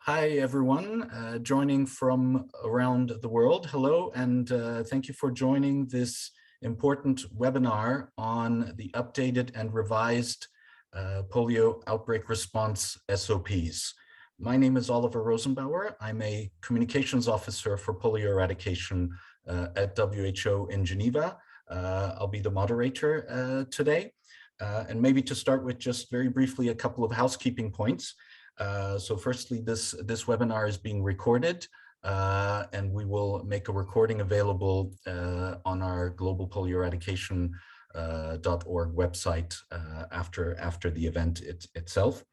Hi, everyone, joining from around the world. Hello, and thank you for joining this important webinar on the updated and revised polio outbreak response SOPs. My name is Oliver Rosenbauer. I'm a communications officer for polio eradication at WHO in Geneva. I'll be the moderator today. And maybe to start with, just very briefly, a couple of housekeeping points. So firstly, this webinar is being recorded, and we will make a recording available on our global polio eradication.org website after the event itself.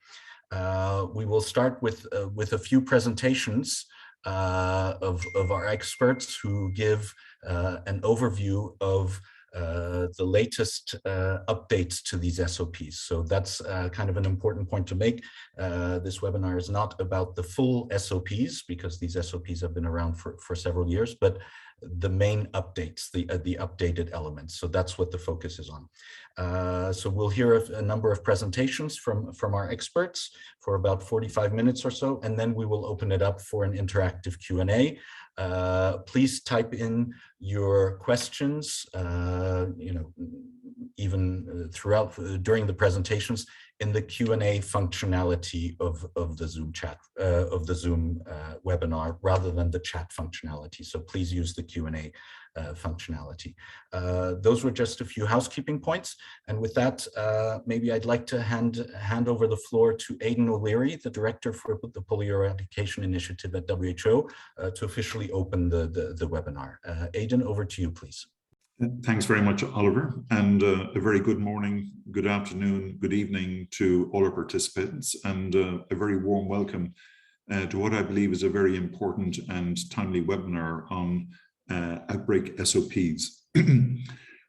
We will start with a few presentations of our experts who give an overview of the latest updates to these SOPs. So that's kind of an important point to make. This webinar is not about the full SOPs, because these SOPs have been around for several years, but the main updates, the updated elements. So that's what the focus is on. So we'll hear a number of presentations from our experts for about 45 minutes or so, and then we will open it up for an interactive Q&A. Please type in your questions, even throughout during the presentations in the Q&A functionality of the Zoom chat, of the Zoom webinar, rather than the chat functionality. So please use the Q&A functionality. Those were just a few housekeeping points. And with that, maybe I'd like to hand over the floor to Aidan O'Leary, the Director for the Polio Eradication Initiative at WHO, to officially open the webinar. Aidan, over to you, please. Thanks very much, Oliver, and a very good morning, good afternoon, good evening to all our participants, and a very warm welcome to what I believe is a very important and timely webinar on outbreak SOPs.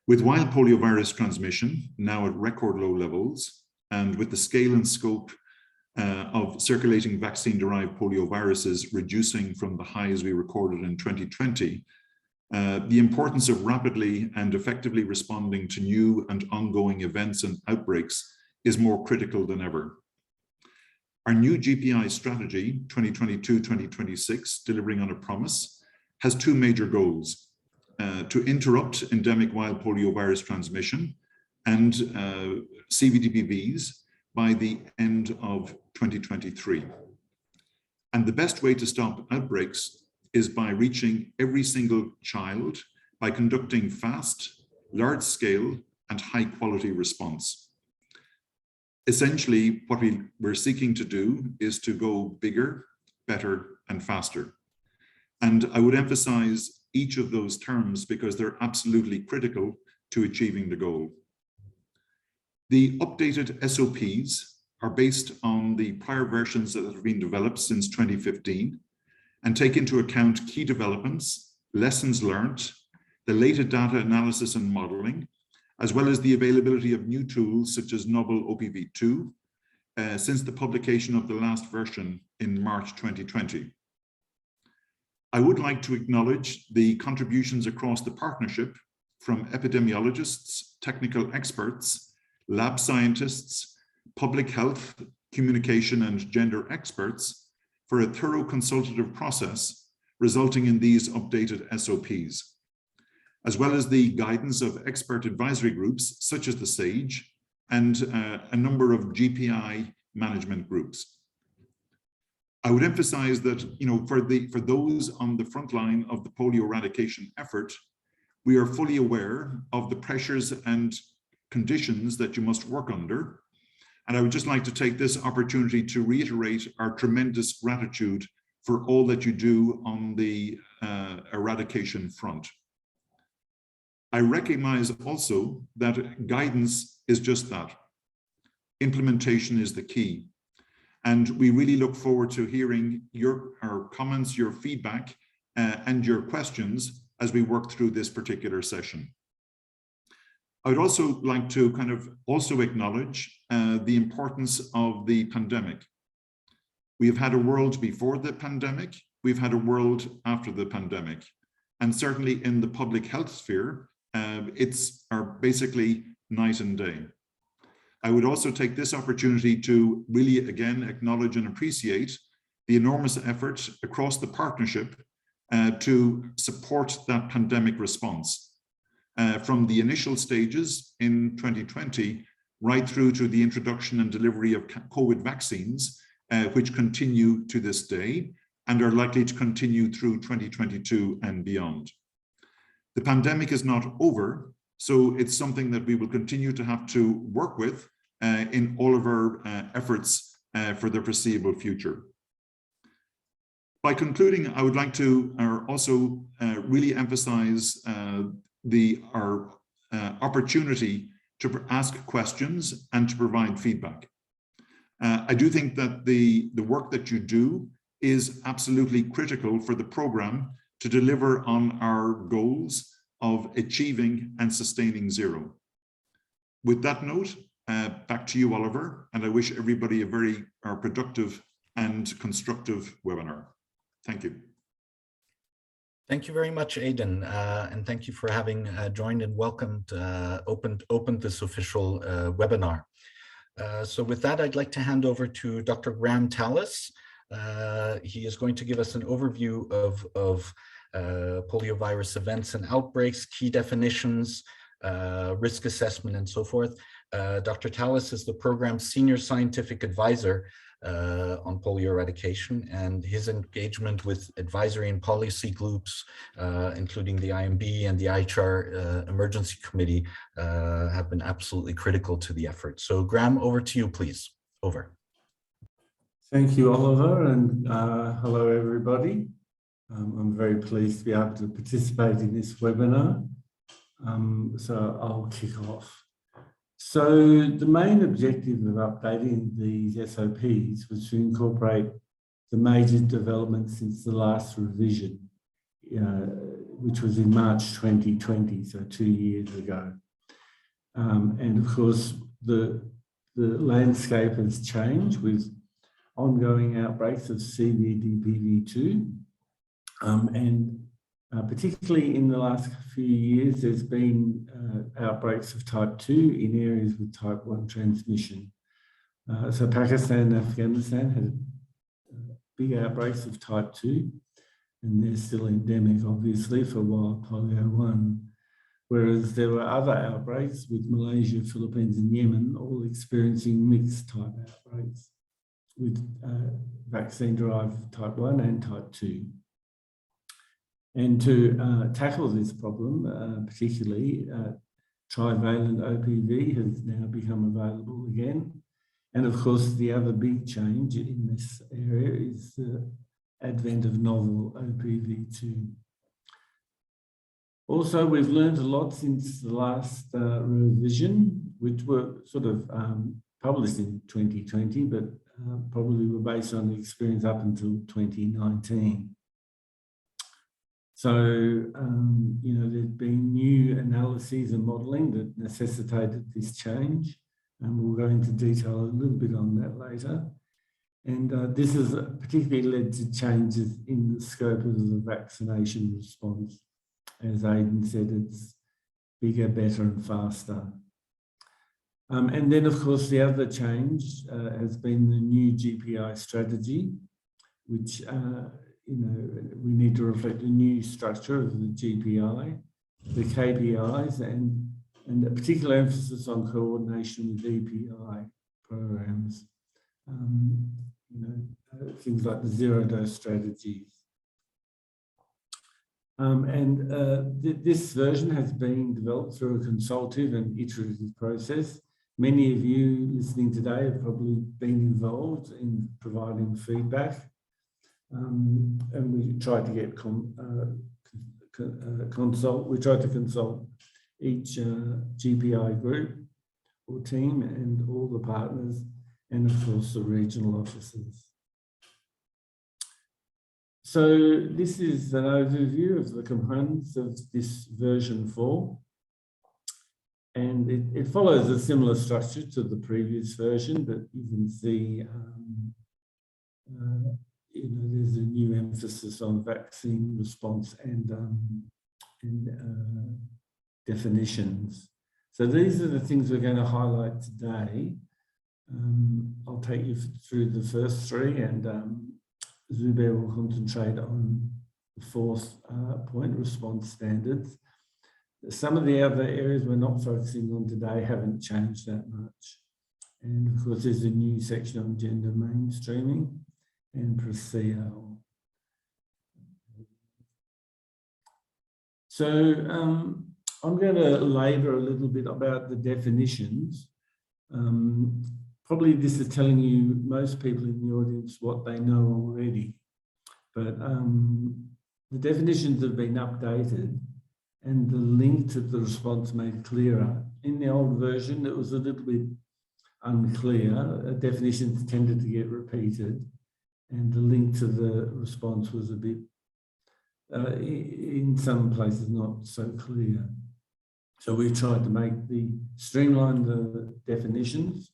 With wild poliovirus transmission now at record low levels, and with the scale and scope of circulating vaccine-derived polioviruses reducing from the highs we recorded in 2020, the importance of rapidly and effectively responding to new and ongoing events and outbreaks is more critical than ever. Our new GPI strategy, 2022-2026, delivering on a promise, has two major goals: to interrupt endemic wild poliovirus transmission and CVDPVs by the end of 2023. And the best way to stop outbreaks is by reaching every single child by conducting fast, large-scale, and high-quality response. Essentially, what we're seeking to do is to go bigger, better, and faster. And I would emphasize each of those terms because they're absolutely critical to achieving the goal. The updated SOPs are based on the prior versions that have been developed since 2015, and take into account key developments, lessons learned, the latest data analysis and modeling, as well as the availability of new tools such as novel OPV2 since the publication of the last version in March 2020. I would like to acknowledge the contributions across the partnership from epidemiologists, technical experts, lab scientists, public health, communication, and gender experts for a thorough consultative process resulting in these updated SOPs, as well as the guidance of expert advisory groups such as the SAGE and a number of GPI management groups. I would emphasize that, for those on the front line of the polio eradication effort, we are fully aware of the pressures and conditions that you must work under. And I would just like to take this opportunity to reiterate our tremendous gratitude for all that you do on the eradication front. I recognize also that guidance is just that. Implementation is the key. And we really look forward to hearing our comments, your feedback, and your questions as we work through this particular session. I would also like to also acknowledge the importance of the pandemic. We have had a world before the pandemic, we've had a world after the pandemic, and certainly in the public health sphere, it's basically night and day. I would also take this opportunity to really again acknowledge and appreciate the enormous effort across the partnership to support that pandemic response from the initial stages in 2020 right through to the introduction and delivery of COVID vaccines, which continue to this day and are likely to continue through 2022 and beyond. The pandemic is not over, so it's something that we will continue to have to work with in all of our efforts for the foreseeable future. By concluding, I would like to also really emphasize our opportunity to ask questions and to provide feedback. I do think that the work that you do is absolutely critical for the program to deliver on our goals of achieving and sustaining zero. With that note, back to you, Oliver, and I wish everybody a very productive and constructive webinar. Thank you. Thank you very much, Aidan, and thank you for having joined and welcomed, opened this official webinar. So with that, I'd like to hand over to Dr. Graham Talus. He is going to give us an overview of poliovirus events and outbreaks, key definitions, risk assessment, and so forth. Dr. Talus is the program's senior scientific advisor on polio eradication, and his engagement with advisory and policy groups, including the IMB and the IHR Emergency Committee, have been absolutely critical to the effort. So Graham, over to you, please. Over. Thank you, Oliver, and hello, everybody. I'm very pleased to be able to participate in this webinar. So I'll kick off. So the main objective of updating these SOPs was to incorporate the major developments since the last revision, which was in March 2020, so 2 years ago. And of course, the landscape has changed with ongoing outbreaks of CVD-PV2, and particularly in the last few years, there's been outbreaks of type 2 in areas with type 1 transmission. So Pakistan and Afghanistan had big outbreaks of type 2, and they're still endemic, obviously, for wild polio 1. Whereas there were other outbreaks with Malaysia, Philippines, and Yemen, all experiencing mixed type outbreaks with vaccine-derived type 1 and type 2. And to tackle this problem, particularly, trivalent OPV has now become available again. And of course, the other big change in this area is the advent of novel OPV2. Also, we've learned a lot since the last revision, which were sort of published in 2020, but probably were based on the experience up until 2019. So, you know, there's been new analyses and modelling that necessitated this change, and we'll go into detail a little bit on that later. And this has particularly led to changes in the scope of the vaccination response. As Aidan said, it's bigger, better and faster. And then, of course, the other change has been the new GPI strategy, which you know, we need to reflect the new structure of the GPI, the KPIs, and a particular emphasis on coordination with EPI programs. You know, things like the zero-dose strategies. This version has been developed through a consultative and iterative process. Many of you listening today have probably been involved in providing feedback. And we tried to get consult each GPI group or team and all the partners, and of course the regional officers. So this is an overview of the components of this version 4. And it follows a similar structure to the previous version, but you can see you know, there's a new emphasis on vaccine response and definitions. So these are the things we're going to highlight today. I'll take you through the first three, and Zubair will concentrate on the fourth point, response standards. Some of the other areas we're not focusing on today haven't changed that much. And of course, there's a new section on gender mainstreaming and PROCEO. So I'm going to labour a little bit about the definitions. Probably this is telling you, most people in the audience, what they know already. But the definitions have been updated and the link to the response made clearer. In the old version, it was a little bit unclear. Definitions tended to get repeated and the link to the response was a bit, in some places, not so clear. So we tried to streamline the definitions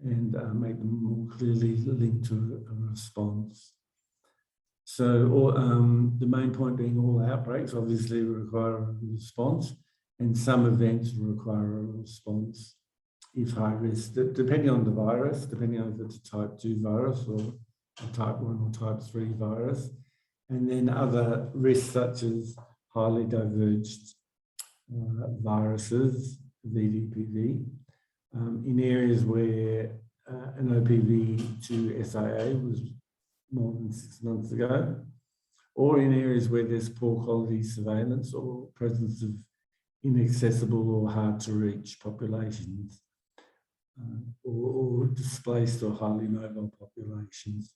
and make them more clearly linked to a response. So the main point being all outbreaks obviously require a response, and some events require a response if high risk, depending on the virus, depending on if it's a type 2 virus or a type 1 or type 3 virus, and then other risks such as highly diverged viruses, VDPV, in areas where an OPV to SIA was more than 6 months ago, or in areas where there's poor quality surveillance or presence of inaccessible or hard to reach populations, or displaced or highly mobile populations.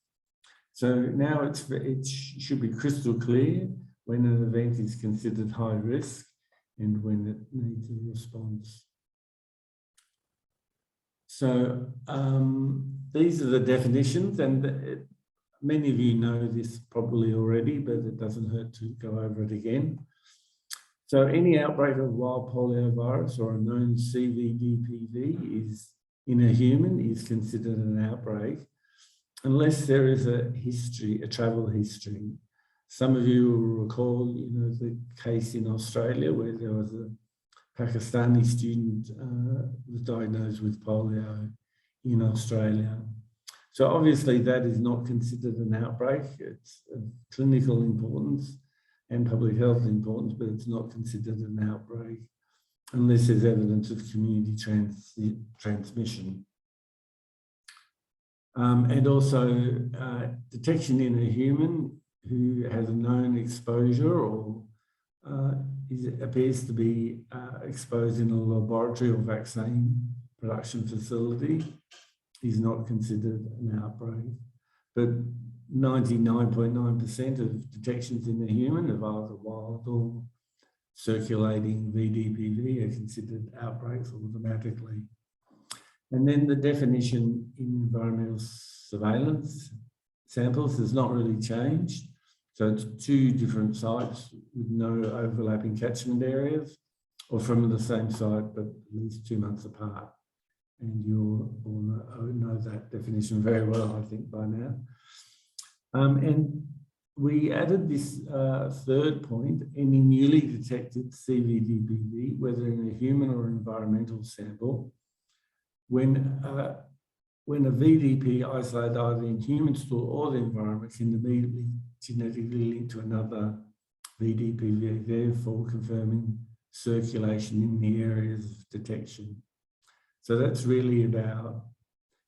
So now it should be crystal clear when an event is considered high risk and when it needs a response. So these are the definitions, and many of you know this probably already, but it doesn't hurt to go over it again. So any outbreak of wild poliovirus or a known CVDPV in a human is considered an outbreak, unless there is a travel history. Some of you will recall, the case in Australia where there was a Pakistani student was diagnosed with polio in Australia. So obviously that is not considered an outbreak. It's of clinical importance and public health importance, but it's not considered an outbreak unless there's evidence of community transmission. And also detection in a human who has a known exposure or appears to be exposed in a laboratory or vaccine production facility is not considered an outbreak. But 99.9% of detections in the human of either wild or circulating VDPV are considered outbreaks automatically. And then the definition in environmental surveillance samples has not really changed. So it's 2 different sites with no overlapping catchment areas, or from the same site, but at least 2 months apart. And you all know that definition very well, I think, by now. And we added this third point, any newly detected CVDPV, whether in a human or environmental sample, when a VDP isolated either in human stool or the environment can immediately genetically link to another VDPV, therefore confirming circulation in the areas of detection. So that's really about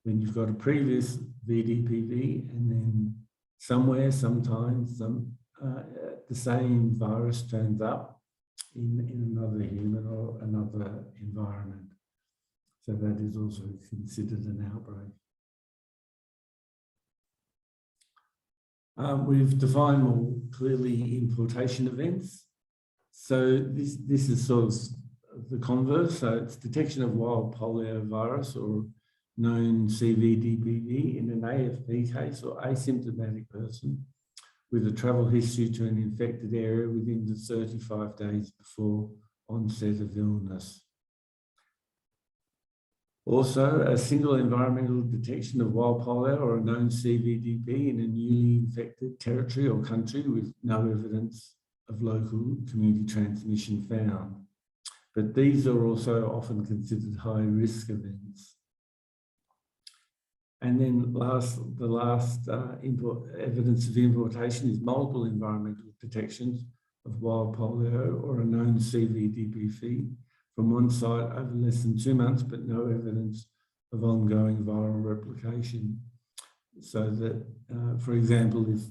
when you've got a previous VDPV and then somewhere, sometimes, the same virus turns up in another human or another environment. So that is also considered an outbreak. We've defined more clearly importation events. So this is sort of the converse. So it's detection of wild poliovirus or known CVDPV in an AFP case or asymptomatic person with a travel history to an infected area within the 35 days before onset of illness. Also, a single environmental detection of wild polio or a known CVDP in a newly infected territory or country with no evidence of local community transmission found. But these are also often considered high-risk events. And then the last evidence of importation is multiple environmental detections of wild polio or a known CVDP from one site over less than 2 months, but no evidence of ongoing viral replication. So that, for example, if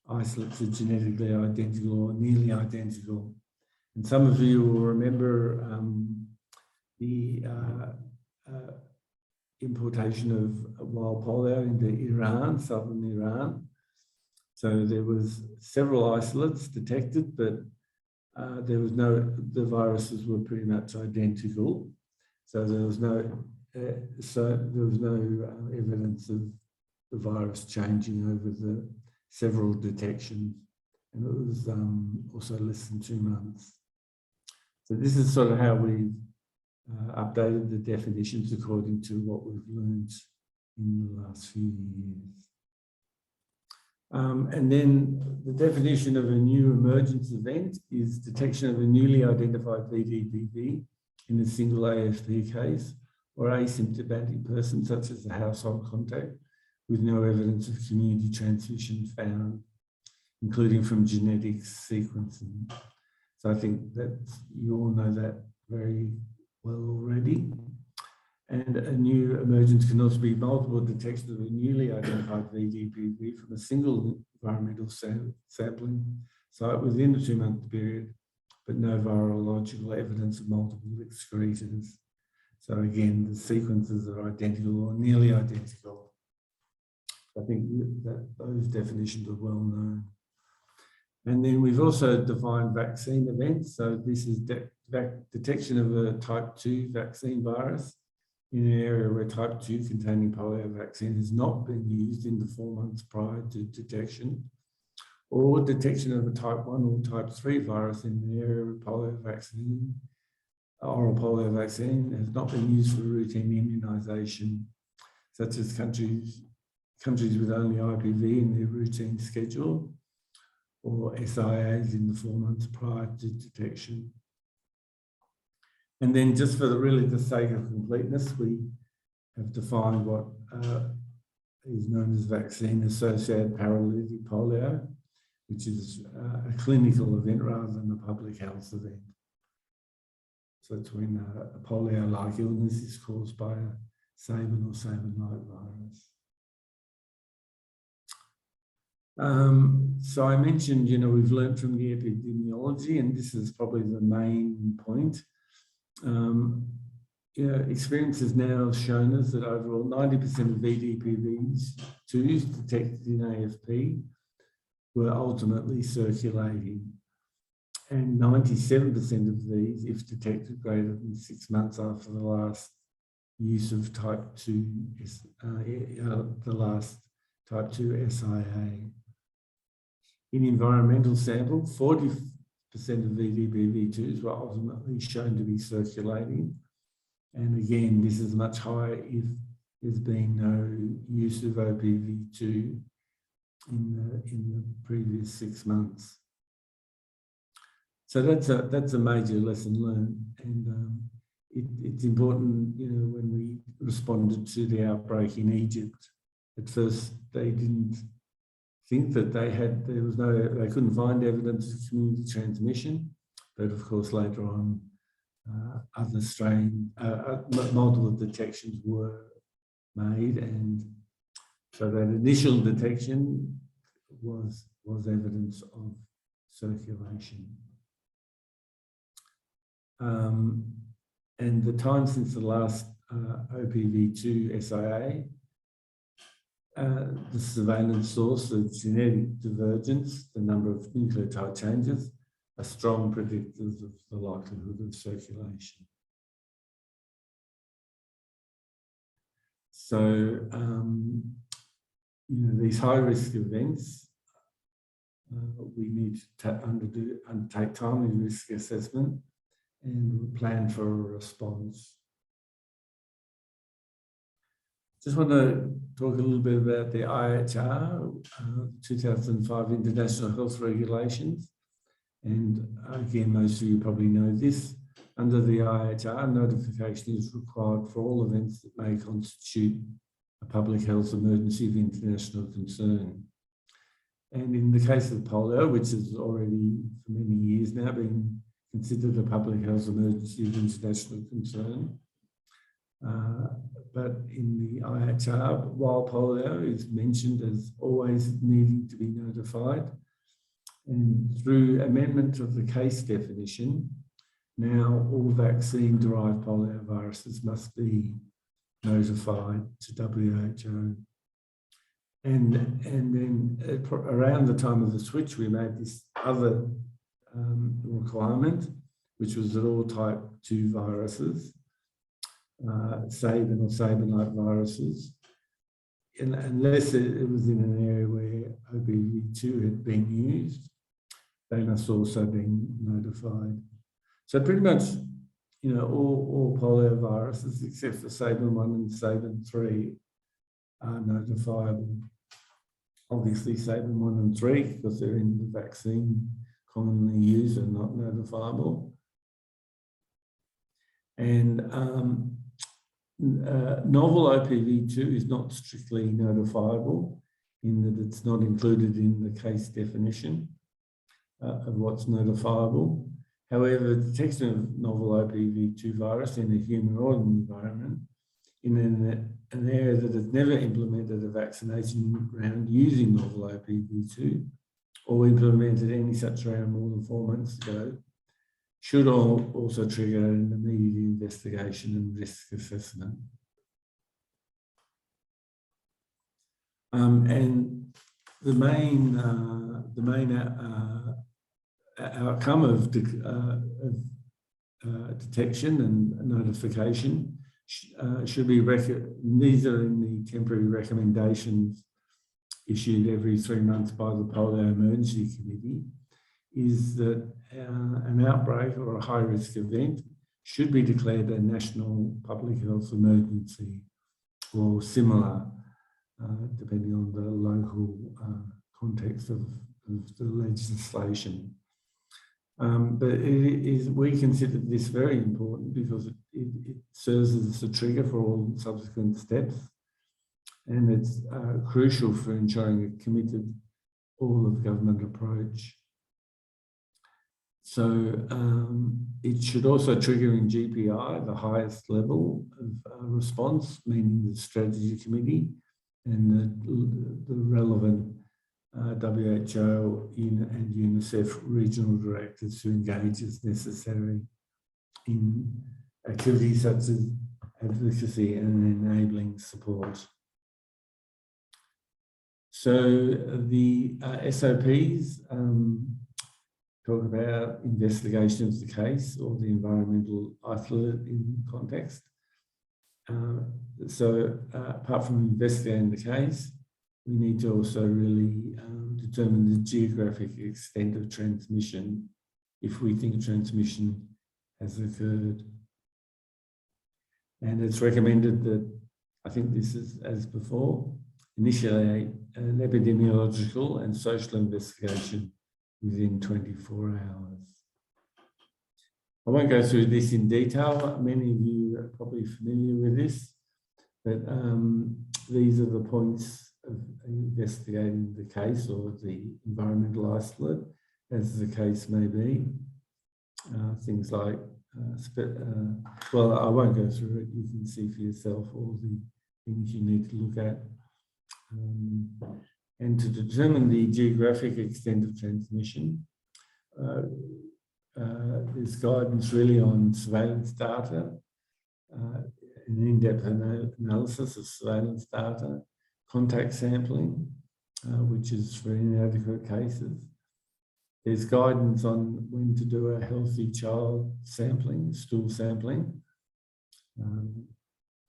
isolates are genetically identical or nearly identical, and some of you will remember the importation of wild polio into Iran, southern Iran. So there was several isolates detected, but there was the viruses were pretty much identical. So there was no evidence of the virus changing over the several detections, and it was also less than 2 months. So this is sort of how we've updated the definitions according to what we've learned in the last few years. And then the definition of a new emergence event is detection of a newly identified VDPV in a single AFP case or asymptomatic person, such as a household contact, with no evidence of community transmission found, including from genetics sequencing. So I think that you all know that very well already. And a new emergence can also be multiple detections of a newly identified VDPV from a single environmental sampling site within a 2-month period, but no virological evidence of multiple excretors. So again, the sequences are identical or nearly identical. I think that those definitions are well known. And then we've also defined vaccine events. So this is detection of a type 2 vaccine virus in an area where type 2 containing polio vaccine has not been used in the 4 months prior to detection, or detection of a type 1 or type 3 virus in an area where polio vaccine, oral polio vaccine has not been used for routine immunisation, such as countries with only IPV in their routine schedule, or SIAs in the 4 months prior to detection. And then just for the sake of completeness, we have defined what is known as vaccine-associated paralytic polio, which is a clinical event rather than a public health event. So it's when a polio-like illness is caused by a Sabin or Sabin-like virus. So I mentioned, we've learned from the epidemiology, and this is probably the main point. Experience has now shown us that overall 90% of VDPV2s detected in AFP were ultimately circulating, and 97% of these, if detected greater than 6 months after the last use of type 2, the last type 2 SIA. In environmental sample, 40% of VDPV2s were ultimately shown to be circulating. And again, this is much higher if there's been no use of OPV2 in the previous 6 months. So that's a major lesson learned, and it's important, when we responded to the outbreak in Egypt. At first, they didn't think that they couldn't find evidence of community transmission, but of course later on, multiple detections were made, and so that initial detection was evidence of circulation. And the time since the last OPV2 SIA, the surveillance source of genetic divergence, the number of nucleotide changes, are strong predictors of the likelihood of circulation. So, these high-risk events, we need to undertake timely risk assessment and plan for a response. Just want to talk a little bit about the IHR, 2005 International Health Regulations. And again, most of you probably know this. Under the IHR, notification is required for all events that may constitute a public health emergency of international concern. And in the case of polio, which has already for many years now been considered a public health emergency of international concern, but in the IHR, while polio is mentioned as always needing to be notified, and through amendment of the case definition, now all vaccine-derived polioviruses must be notified to WHO. And then around the time of the switch, we made this other requirement, which was that all type 2 viruses, Sabin or Sabin-like viruses, unless it was in an area where OPV2 had been used, they must also be notified. So pretty much, you know, all polioviruses except for Sabin1 and Sabin3 are notifiable. Obviously, Sabin1 and 3, because they're in the vaccine commonly used, are not notifiable. And novel OPV2 is not strictly notifiable in that it's not included in the case definition of what's notifiable. However, detection of novel OPV2 virus in a human or environment in an area that has never implemented a vaccination round using novel OPV2 or implemented any such round more than 4 months ago should also trigger an immediate investigation and risk assessment. And the main outcome of detection and notification should be, these are in the temporary recommendations issued every 3 months by the Polio Emergency Committee, is that an outbreak or a high-risk event should be declared a national public health emergency or similar, depending on the local context of the legislation. But we consider this very important because it serves as a trigger for all subsequent steps, and it's crucial for ensuring a committed all-of-government approach. So it should also trigger in GPI, the highest level of response, meaning the strategy committee and the relevant WHO and UNICEF regional directors to engage as necessary in activities such as advocacy and enabling support. So the SOPs talk about investigation of the case or the environmental isolate in context. So apart from investigating the case, we need to also really determine the geographic extent of transmission if we think transmission has occurred. And it's recommended that, I think this is as before, initiate an epidemiological and social investigation within 24 hours. I won't go through this in detail. Many of you are probably familiar with this, but these are the points of investigating the case or the environmental isolate, as the case may be. Things like, well, I won't go through it. You can see for yourself all the things you need to look at. And to determine the geographic extent of transmission, there's guidance really on surveillance data, an in-depth analysis of surveillance data, contact sampling, which is for inadequate cases. There's guidance on when to do a healthy child sampling, stool sampling,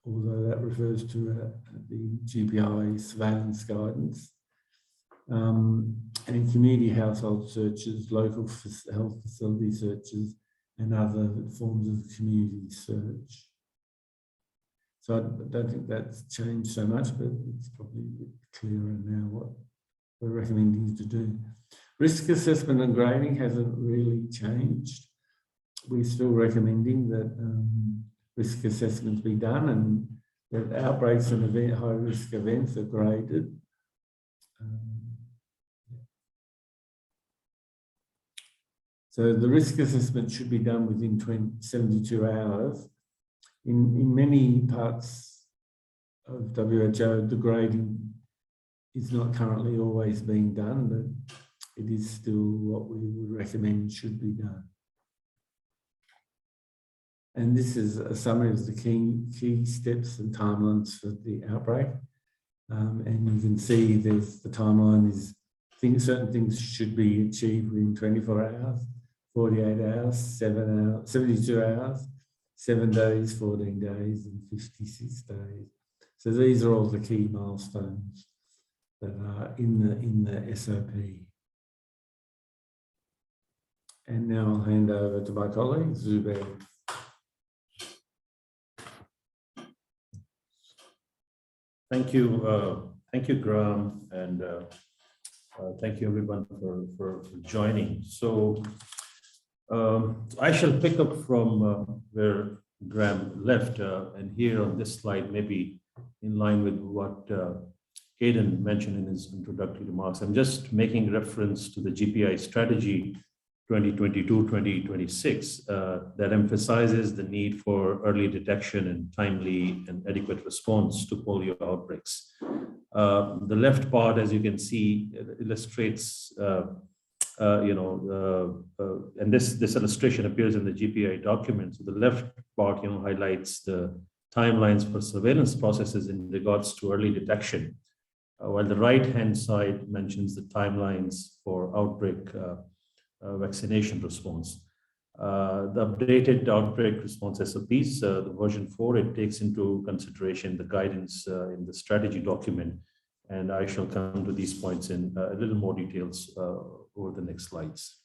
although that refers to the GPI surveillance guidance. And community household searches, local health facility searches, and other forms of community search. So I don't think that's changed so much, but it's probably a bit clearer now what we're recommending you to do. Risk assessment and grading hasn't really changed. We're still recommending that risk assessments be done, and that outbreaks and high-risk events are graded. So the risk assessment should be done within 72 hours. In many parts of WHO, the grading is not currently always being done, but it is still what we would recommend should be done. And this is a summary of the key steps and timelines for the outbreak. And you can see there's the timeline is certain things should be achieved within 24 hours, 48 hours, 7 hours, 72 hours, 7 days, 14 days, and 56 days. So these are all the key milestones that are in the SOP. And now I'll hand over to my colleague, Zubair. Thank you, Graham, and thank you everyone for joining. So I shall pick up from where Graham left, and here on this slide, maybe in line with what Aidan mentioned in his introductory remarks. I'm just making reference to the GPI strategy 2022-2026 that emphasizes the need for early detection and timely and adequate response to polio outbreaks. The left part, as you can see, illustrates, and this illustration appears in the GPI document. So the left part, highlights the timelines for surveillance processes in regards to early detection, while the right-hand side mentions the timelines for outbreak vaccination response. The updated outbreak response SOPs, the version 4, it takes into consideration the guidance in the strategy document, and I shall come to these points in a little more details over the next slides.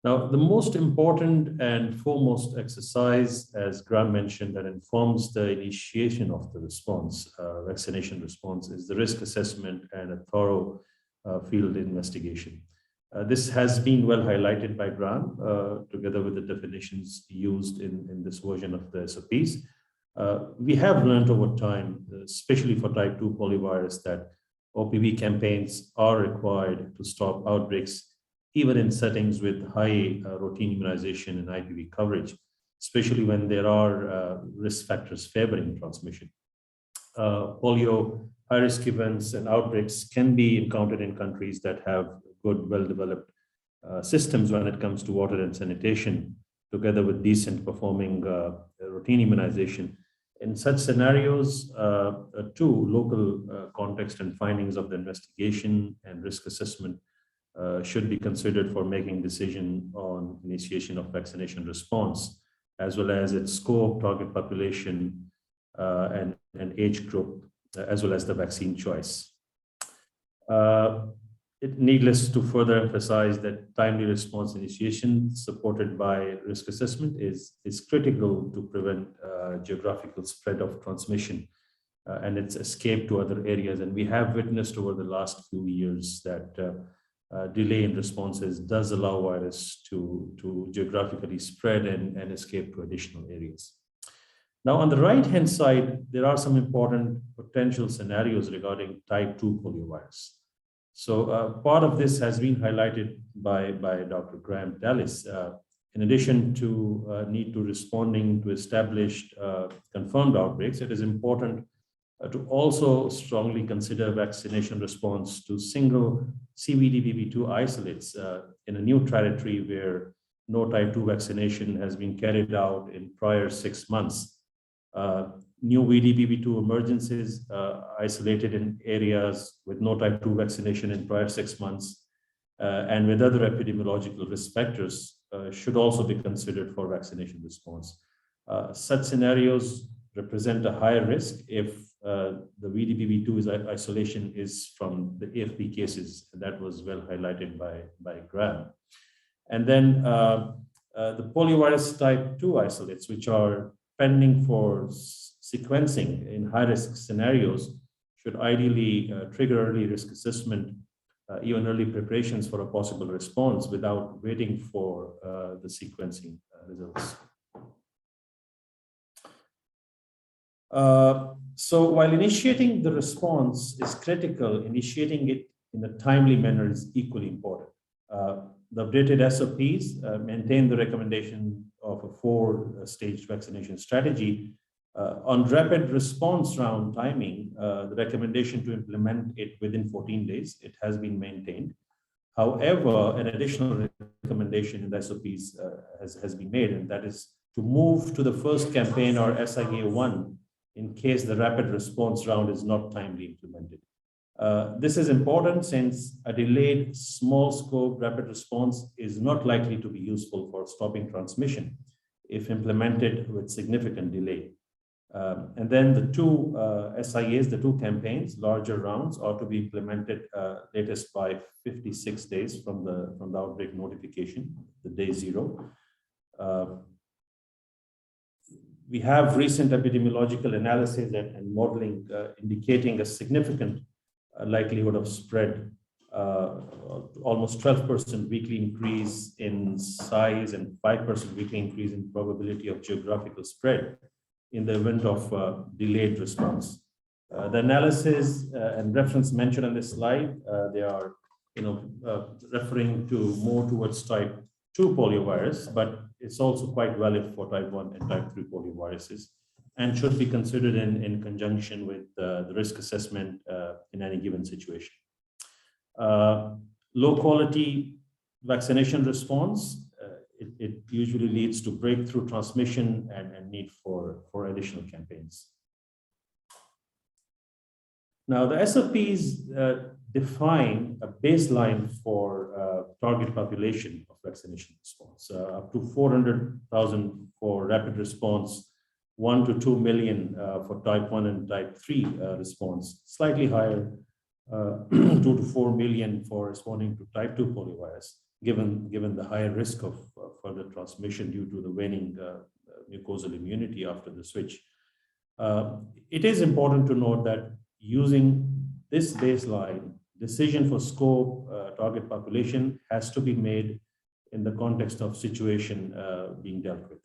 Now, the most important and foremost exercise, as Graham mentioned, that informs the initiation of the response, vaccination response, is the risk assessment and a thorough field investigation. This has been well highlighted by Graham, together with the definitions used in this version of the SOPs. We have learned over time, especially for type 2 poliovirus, that OPV campaigns are required to stop outbreaks, even in settings with high routine immunization and IPV coverage, especially when there are risk factors favoring transmission. Polio high-risk events and outbreaks can be encountered in countries that have good, well-developed systems when it comes to water and sanitation, together with decent performing routine immunization. In such scenarios, too, local context and findings of the investigation and risk assessment should be considered for making decision on initiation of vaccination response, as well as its scope, target population, and age group, as well as the vaccine choice. Needless to further emphasize that timely response initiation supported by risk assessment is critical to prevent geographical spread of transmission and its escape to other areas. And we have witnessed over the last few years that delay in responses does allow virus to geographically spread and escape to additional areas. Now, on the right-hand side, there are some important potential scenarios regarding type 2 poliovirus. So part of this has been highlighted by Dr. Graham Talus. In addition to need to responding to established confirmed outbreaks, it is important to also strongly consider vaccination response to single CVD-BB2 isolates in a new territory where no type 2 vaccination has been carried out in prior 6 months. New VD-BB2 emergences isolated in areas with no type 2 vaccination in prior 6 months and with other epidemiological risk factors should also be considered for vaccination response. Such scenarios represent a higher risk if the VD-BB2 isolation is from the AFP cases, and that was well highlighted by Graham. And then the poliovirus type 2 isolates, which are pending for sequencing in high-risk scenarios, should ideally trigger early risk assessment, even early preparations for a possible response without waiting for the sequencing results. So while initiating the response is critical, initiating it in a timely manner is equally important. The updated SOPs maintain the recommendation of a 4-stage vaccination strategy. On rapid response round timing, the recommendation to implement it within 14 days, it has been maintained. However, an additional recommendation in the SOPs has been made, and that is to move to the first campaign or SIA1 in case the rapid response round is not timely implemented. This is important since a delayed small scope rapid response is not likely to be useful for stopping transmission if implemented with significant delay. And then the two SIAs, the two campaigns, larger rounds, are to be implemented latest by 56 days from the outbreak notification, the day 0. We have recent epidemiological analysis and modeling indicating a significant likelihood of spread, almost 12% weekly increase in size and 5% weekly increase in probability of geographical spread in the event of delayed response. The analysis and reference mentioned on this slide, they are referring to more towards type 2 poliovirus, but it's also quite valid for type 1 and type 3 polioviruses, and should be considered in conjunction with the risk assessment in any given situation. Low quality vaccination response, it usually leads to breakthrough transmission and need for additional campaigns. Now, the SOPs define a baseline for target population of vaccination response, up to 400,000 for rapid response, 1 to 2 million for type 1 and type 3 response, slightly higher, 2 to 4 million for responding to type 2 poliovirus, given the higher risk of further transmission due to the waning mucosal immunity after the switch. It is important to note that using this baseline, decision for scope, target population has to be made in the context of situation being dealt with,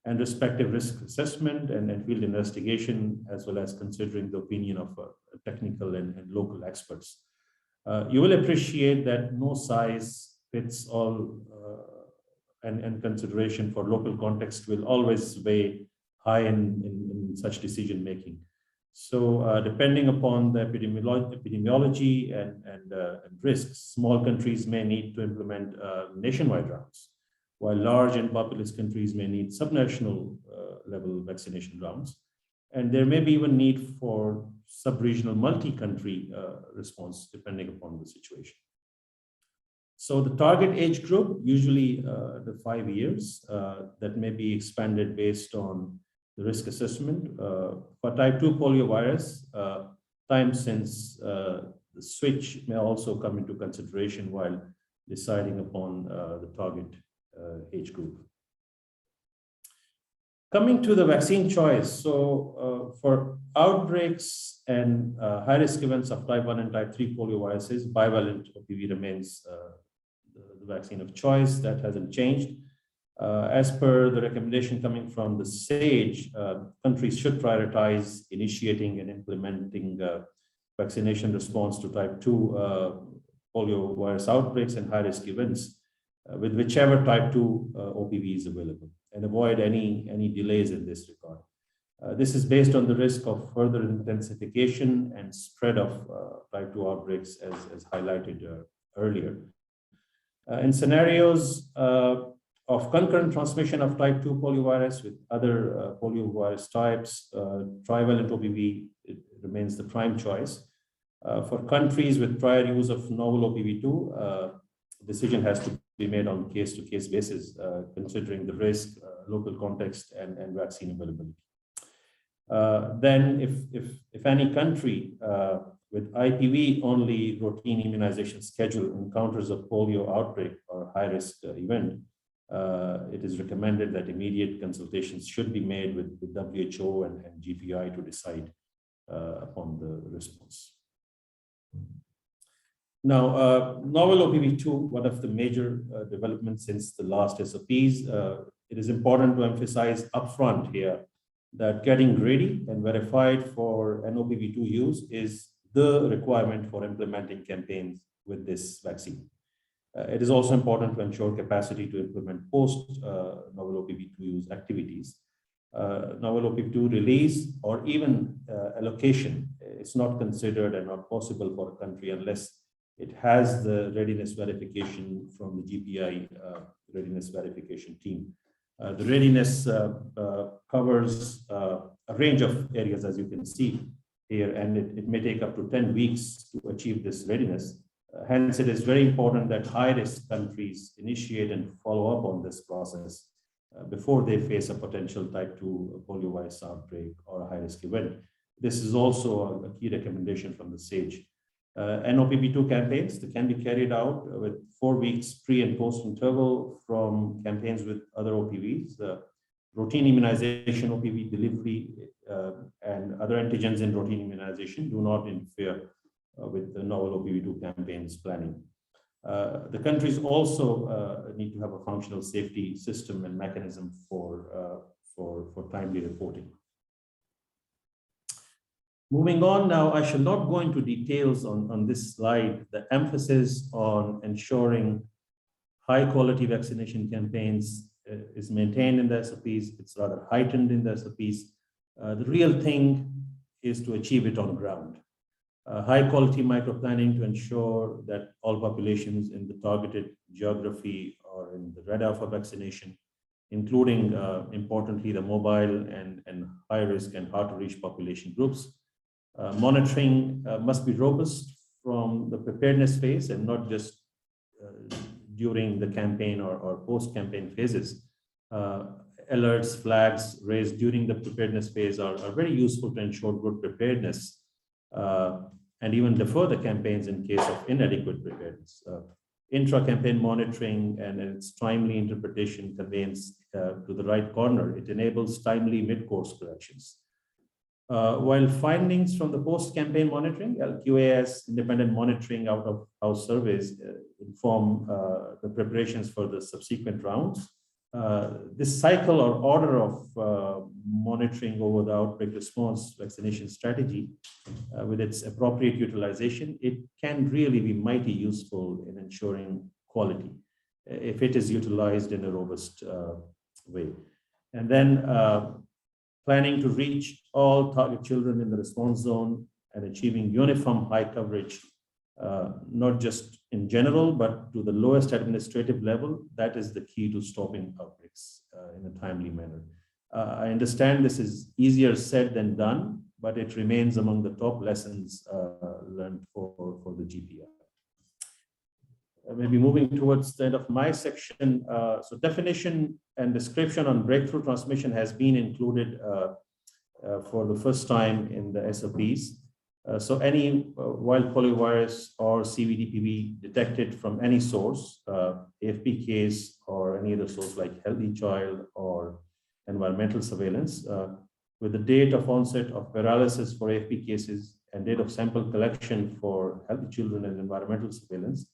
and respective risk assessment and field investigation, as well as considering the opinion of technical and local experts. You will appreciate that no size fits all, and consideration for local context will always weigh high in such decision making. So depending upon the epidemiology and risks, small countries may need to implement nationwide rounds, while large and populous countries may need subnational level vaccination rounds. And there may be even need for sub-regional multi-country response depending upon the situation. So the target age group, usually the 5 years, that may be expanded based on the risk assessment. For type 2 poliovirus, time since the switch may also come into consideration while deciding upon the target age group. Coming to the vaccine choice, so for outbreaks and high-risk events of type 1 and type 3 polioviruses, bivalent OPV remains the vaccine of choice. That hasn't changed. As per the recommendation coming from the SAGE, countries should prioritize initiating and implementing vaccination response to type 2 poliovirus outbreaks and high-risk events with whichever type 2 OPV is available, and avoid any delays in this regard. This is based on the risk of further intensification and spread of type 2 outbreaks, as highlighted earlier. In scenarios of concurrent transmission of type 2 poliovirus with other poliovirus types, trivalent OPV remains the prime choice. For countries with prior use of novel OPV2, decision has to be made on case-to-case basis, considering the risk, local context, and vaccine availability. Then, if any country with IPV-only routine immunization schedule encounters a polio outbreak or high-risk event, it is recommended that immediate consultations should be made with WHO and GPI to decide upon the response. Now, novel OPV2, one of the major developments since the last SOPs, it is important to emphasize upfront here that getting ready and verified for NOPV2 use is the requirement for implementing campaigns with this vaccine. It is also important to ensure capacity to implement post-novel OPV2 use activities. Novel OPV2 release or even allocation is not considered and not possible for a country unless it has the readiness verification from the GPI readiness verification team. The readiness covers a range of areas, as you can see here, and it may take up to 10 weeks to achieve this readiness. Hence, it is very important that high-risk countries initiate and follow up on this process before they face a potential type 2 poliovirus outbreak or a high-risk event. This is also a key recommendation from the SAGE. NOPV2 campaigns that can be carried out with 4 weeks pre and post interval from campaigns with other OPVs. Routine immunization, OPV delivery, and other antigens in routine immunization do not interfere with the novel OPV2 campaigns planning. The countries also need to have a functional safety system and mechanism for timely reporting. Moving on now, I shall not go into details on this slide. The emphasis on ensuring high quality vaccination campaigns is maintained in the SOPs. It's rather heightened in the SOPs. The real thing is to achieve it on ground. High quality micro-planning to ensure that all populations in the targeted geography are in the radar for vaccination, including, importantly, the mobile and high risk and hard to reach population groups. Monitoring must be robust from the preparedness phase and not just during the campaign or post-campaign phases. Alerts, flags raised during the preparedness phase are very useful to ensure good preparedness and even defer the campaigns in case of inadequate preparedness. Intra-campaign monitoring and its timely interpretation conveys to the right corner. It enables timely mid-course corrections. While findings from the post-campaign monitoring, LQAS, independent monitoring out of house surveys inform the preparations for the subsequent rounds. This cycle or order of monitoring over the outbreak response vaccination strategy with its appropriate utilization, it can really be mighty useful in ensuring quality if it is utilized in a robust way. And then planning to reach all target children in the response zone and achieving uniform high coverage, not just in general, but to the lowest administrative level, that is the key to stopping outbreaks in a timely manner. I understand this is easier said than done, but it remains among the top lessons learned for the GPI. Maybe moving towards the end of my section. So definition and description on breakthrough transmission has been included for the first time in the SOPs. So any wild poliovirus or CVDPV detected from any source, AFP case or any other source like healthy child or environmental surveillance, with the date of onset of paralysis for AFP cases and date of sample collection for healthy children and environmental surveillance.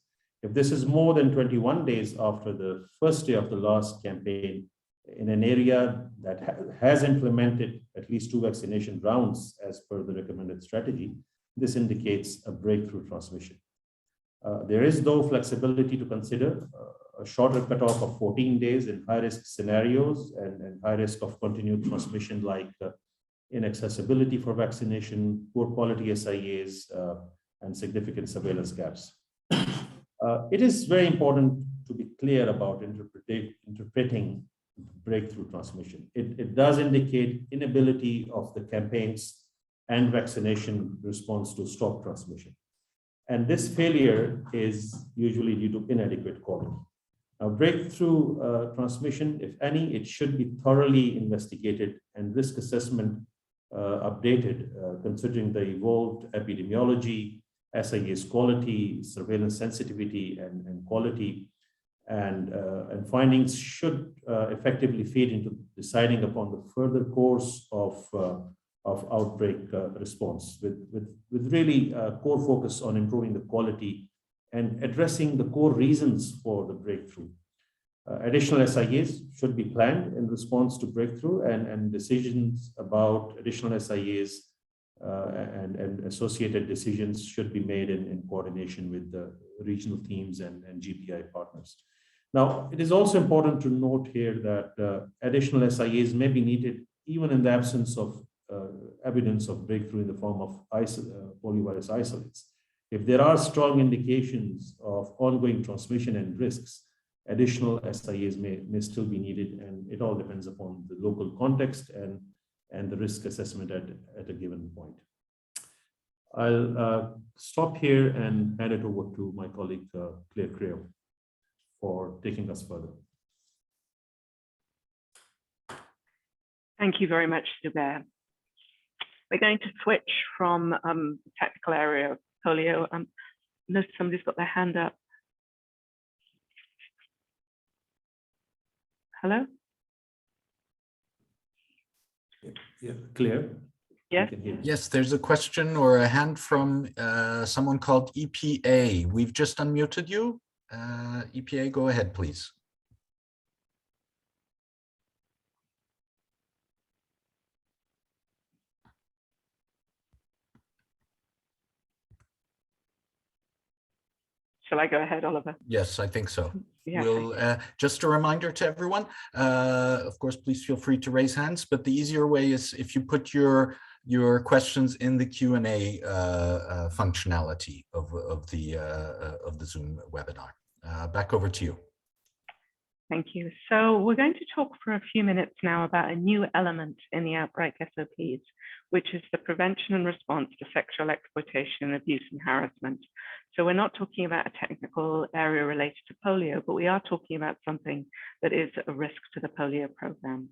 If this is more than 21 days after the first day of the last campaign in an area that has implemented at least 2 vaccination rounds as per the recommended strategy, this indicates a breakthrough transmission. There is, though, flexibility to consider a shorter cutoff of 14 days in high-risk scenarios and high risk of continued transmission like inaccessibility for vaccination, poor quality SIAs, and significant surveillance gaps. It is very important to be clear about interpreting breakthrough transmission. It does indicate inability of the campaigns and vaccination response to stop transmission. And this failure is usually due to inadequate quality. Now, breakthrough transmission, if any, it should be thoroughly investigated and risk assessment updated, considering the evolved epidemiology, SIA's quality, surveillance sensitivity, and quality, and findings should effectively feed into deciding upon the further course of outbreak response, with really core focus on improving the quality and addressing the core reasons for the breakthrough. Additional SIAs should be planned in response to breakthrough, and decisions about additional SIAs and associated decisions should be made in coordination with the regional teams and GPI partners. Now, it is also important to note here that additional SIAs may be needed even in the absence of evidence of breakthrough in the form of poliovirus isolates. If there are strong indications of ongoing transmission and risks, additional SIAs may still be needed, and it all depends upon the local context and the risk assessment at a given point. I'll stop here and hand it over to my colleague, Claire Creel, for taking us further. Thank you very much, Zubair. We're going to switch from the technical area of polio. Notice somebody's got their hand up. Hello? Yeah, Claire? Yes. Yes, there's a question or a hand from someone called EPA. We've just unmuted you. EPA, go ahead, please. Shall I go ahead, Oliver? Yes, I think so. Yeah, We'll just a reminder to everyone, of course, please feel free to raise hands, but the easier way is if you put your questions in the Q&A functionality of the Zoom webinar. Back over to you. Thank you. So we're going to talk for a few minutes now about a new element in the Outbreak SOPs, which is the prevention and response to sexual exploitation, abuse, and harassment. So we're not talking about a technical area related to polio, but we are talking about something that is a risk to the polio program.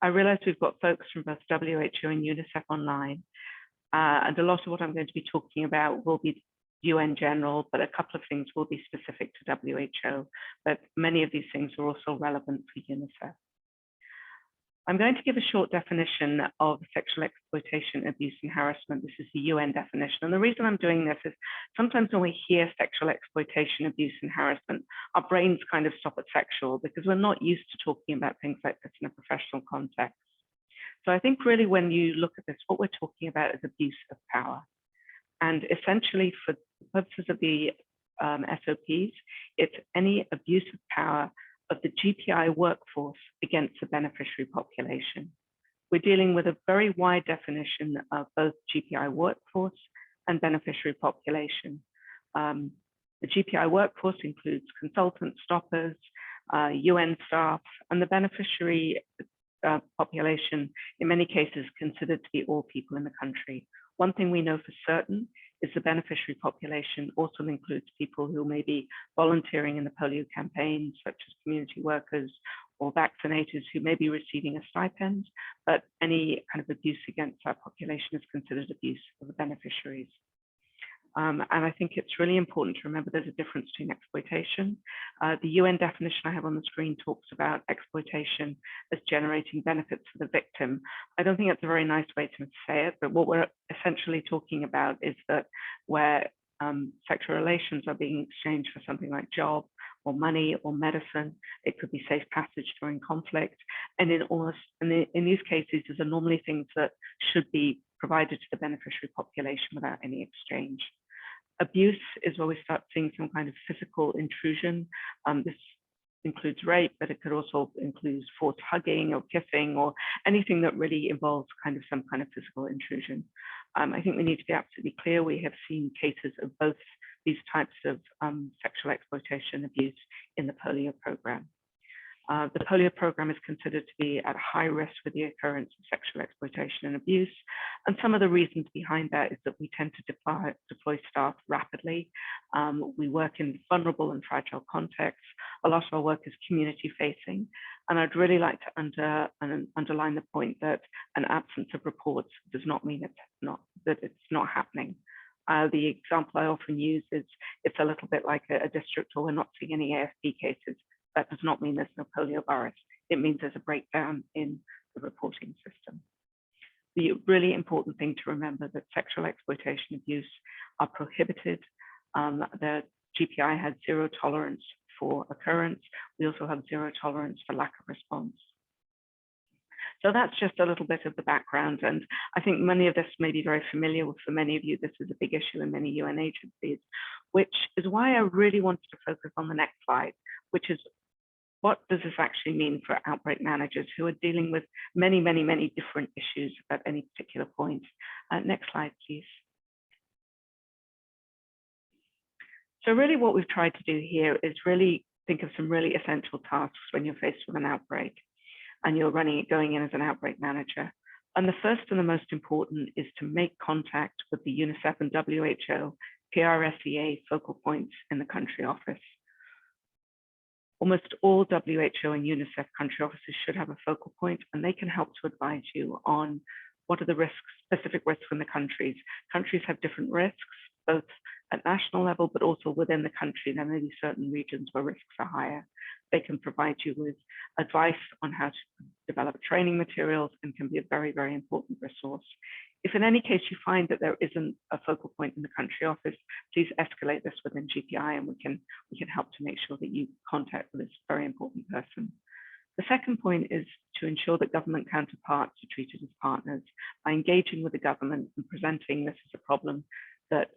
I realize we've got folks from both WHO and UNICEF online, and a lot of what I'm going to be talking about will be UN general, but a couple of things will be specific to WHO, but many of these things are also relevant for UNICEF. I'm going to give a short definition of sexual exploitation, abuse, and harassment. This is the UN definition. And the reason I'm doing this is sometimes when we hear sexual exploitation, abuse, and harassment, our brains kind of stop at sexual because we're not used to talking about things like this in a professional context. So I think really when you look at this, what we're talking about is abuse of power. And essentially for the purposes of the SOPs, it's any abuse of power of the GPI workforce against the beneficiary population. We're dealing with a very wide definition of both GPI workforce and beneficiary population. The GPI workforce includes consultants, stoppers, UN staff, and the beneficiary population, in many cases, considered to be all people in the country. One thing we know for certain is the beneficiary population also includes people who may be volunteering in the polio campaign, such as community workers or vaccinators who may be receiving a stipend, but any kind of abuse against that population is considered abuse of the beneficiaries. And I think it's really important to remember there's a difference between exploitation. The UN definition I have on the screen talks about exploitation as generating benefits for the victim. I don't think that's a very nice way to say it, but what we're essentially talking about is that where sexual relations are being exchanged for something like job or money or medicine, it could be safe passage during conflict. And in these cases, these are normally things that should be provided to the beneficiary population without any exchange. Abuse is where we start seeing some kind of physical intrusion. This includes rape, but it could also include forced hugging or kissing or anything that really involves some kind of physical intrusion. I think we need to be absolutely clear. We have seen cases of both these types of sexual exploitation abuse in the polio program. The polio program is considered to be at high risk for the occurrence of sexual exploitation and abuse. And some of the reasons behind that is that we tend to deploy staff rapidly. We work in vulnerable and fragile contexts. A lot of our work is community facing. And I'd really like to underline the point that an absence of reports does not mean it's not happening. The example I often use is it's a little bit like a district where we're not seeing any AFP cases. That does not mean there's no poliovirus. It means there's a breakdown in the reporting system. The really important thing to remember that sexual exploitation abuse are prohibited. The GPI has zero tolerance for occurrence. We also have zero tolerance for lack of response. So that's just a little bit of the background. And I think many of this may be very familiar for many of you. This is a big issue in many UN agencies, which is why I really wanted to focus on the next slide, which is what does this actually mean for outbreak managers who are dealing with many, many, many different issues at any particular point. Next slide, please. So really what we've tried to do here is really think of some really essential tasks when you're faced with an outbreak and you're going in as an outbreak manager. And the first and the most important is to make contact with the UNICEF and WHO PRSEA focal points in the country office. Almost all WHO and UNICEF country offices should have a focal point, and they can help to advise you on what are the risks, specific risks in the countries. Countries have different risks, both at national level, but also within the country. There may be certain regions where risks are higher. They can provide you with advice on how to develop training materials and can be a very, very important resource. If in any case you find that there isn't a focal point in the country office, please escalate this within GPI and we can help to make sure that you contact this very important person. The second point is to ensure that government counterparts are treated as partners by engaging with the government and presenting this as a problem that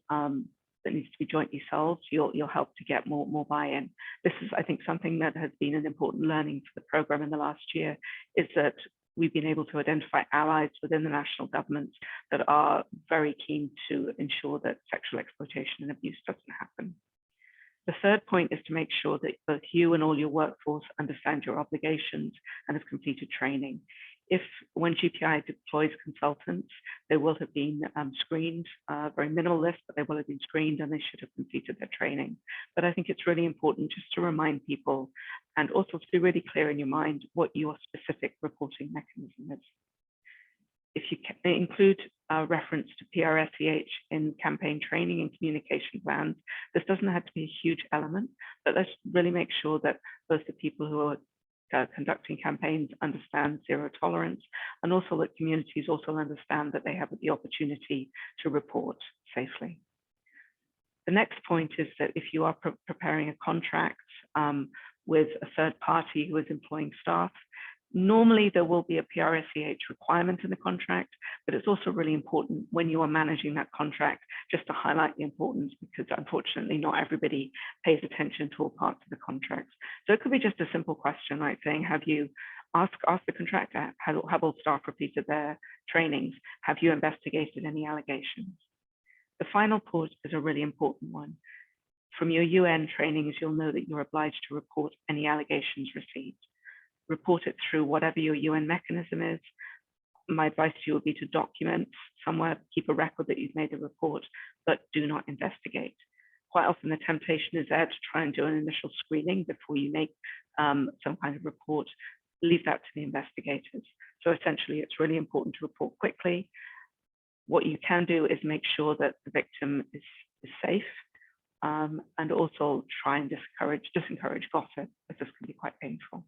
that needs to be jointly solved. You'll help to get more buy-in. This is, I think, something that has been an important learning for the program in the last year, is that we've been able to identify allies within the national governments that are very keen to ensure that sexual exploitation and abuse doesn't happen. The third point is to make sure that both you and all your workforce understand your obligations and have completed training. When GPI deploys consultants, they will have been screened, very minimal list, but they will have been screened and they should have completed their training. But I think it's really important just to remind people and also to be really clear in your mind what your specific reporting mechanism is. If you can include a reference to PRSEH in campaign training and communication plans, this doesn't have to be a huge element, but let's really make sure that both the people who are conducting campaigns understand zero tolerance, and also that communities also understand that they have the opportunity to report safely. The next point is that if you are preparing a contract with a third party who is employing staff, normally there will be a PRSEH requirement in the contract, but it's also really important when you are managing that contract just to highlight the importance, because unfortunately not everybody pays attention to all parts of the contracts. So it could be just a simple question like saying, have you asked the contractor, have all staff repeated their trainings? Have you investigated any allegations? The final point is a really important one. From your UN trainings, you'll know that you're obliged to report any allegations received. Report it through whatever your UN mechanism is. My advice to you would be to document somewhere, keep a record that you've made a report, but do not investigate. Quite often the temptation is there to try and do an initial screening before you make some kind of report. Leave that to the investigators. So essentially, it's really important to report quickly. What you can do is make sure that the victim is safe, and also try and disencourage gossip, as this can be quite painful.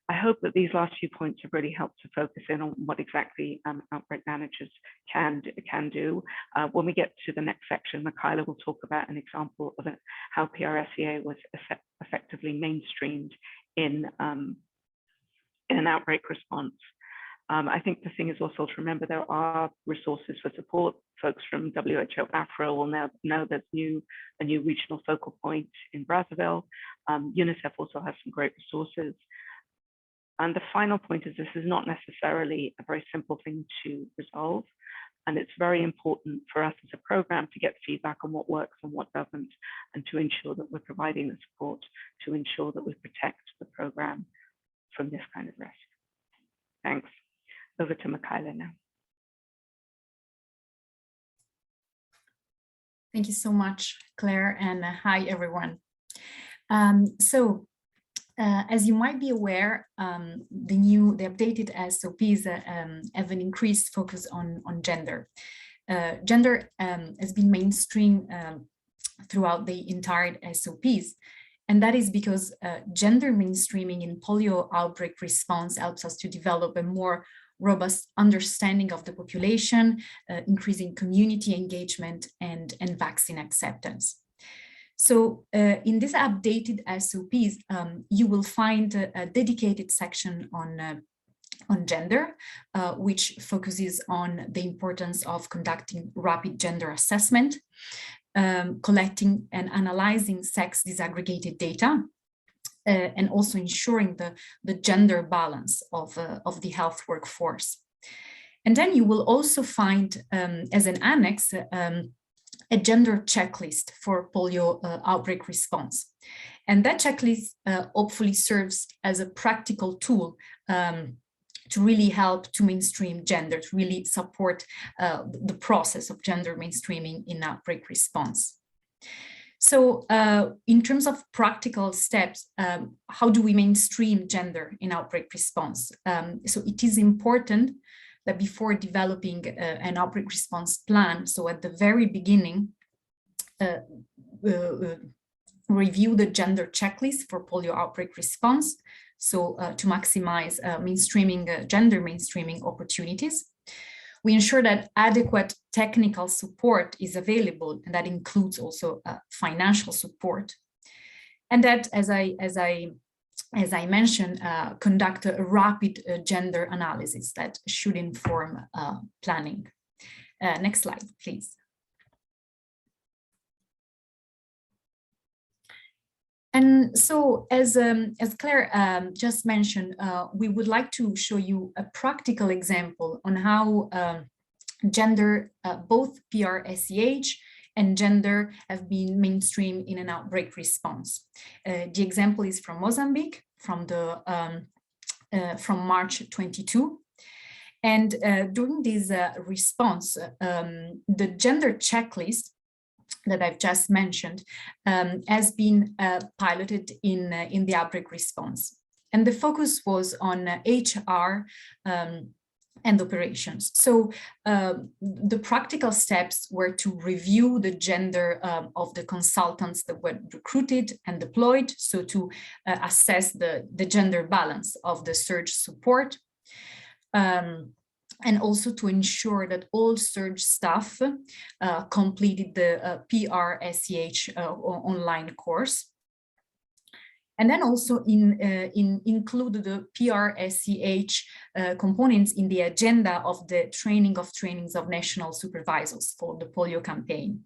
I hope that these last few points have really helped to focus in on what exactly outbreak managers can do. When we get to the next section, Michaela will talk about an example of how PRSEA was effectively mainstreamed in an outbreak response. I think the thing is also to remember there are resources for support. Folks from WHO Afro will now know there's a new regional focal point in Brazzaville. UNICEF also has some great resources. And the final point is this is not necessarily a very simple thing to resolve. And it's very important for us as a program to get feedback on what works and what doesn't, and to ensure that we're providing the support to ensure that we protect the program from this kind of risk. Thanks. Over to Michaela now. Thank you so much, Claire, and hi, everyone. As you might be aware, the updated SOPs have an increased focus on gender. Gender has been mainstream throughout the entire SOPs, and that is because gender mainstreaming in polio outbreak response helps us to develop a more robust understanding of the population, increasing community engagement and vaccine acceptance. So in this updated SOPs, you will find a dedicated section on gender, which focuses on the importance of conducting rapid gender assessment, collecting and analyzing sex disaggregated data, and also ensuring the gender balance of the health workforce. And then you will also find, as an annex, a gender checklist for polio outbreak response. And that checklist hopefully serves as a practical tool to really help to mainstream gender, to really support the process of gender mainstreaming in outbreak response. So in terms of practical steps, how do we mainstream gender in outbreak response? So it is important that before developing an outbreak response plan, so at the very beginning, review the gender checklist for polio outbreak response, so to maximize gender mainstreaming opportunities. We ensure that adequate technical support is available, and that includes also financial support. And that, as I mentioned, conduct a rapid gender analysis that should inform planning. Next slide, please. And so, as Claire just mentioned, we would like to show you a practical example on how gender, both PRSEH and gender, have been mainstreamed in an outbreak response. The example is from Mozambique, from March 22. And during this response, the gender checklist that I've just mentioned has been piloted in the outbreak response. And the focus was on HR and operations. So the practical steps were to review the gender of the consultants that were recruited and deployed, so to assess the gender balance of the surge support. And also to ensure that all surge staff completed the PRSEH online course. And then also include the PRSEH components in the agenda of the trainings of national supervisors for the polio campaign.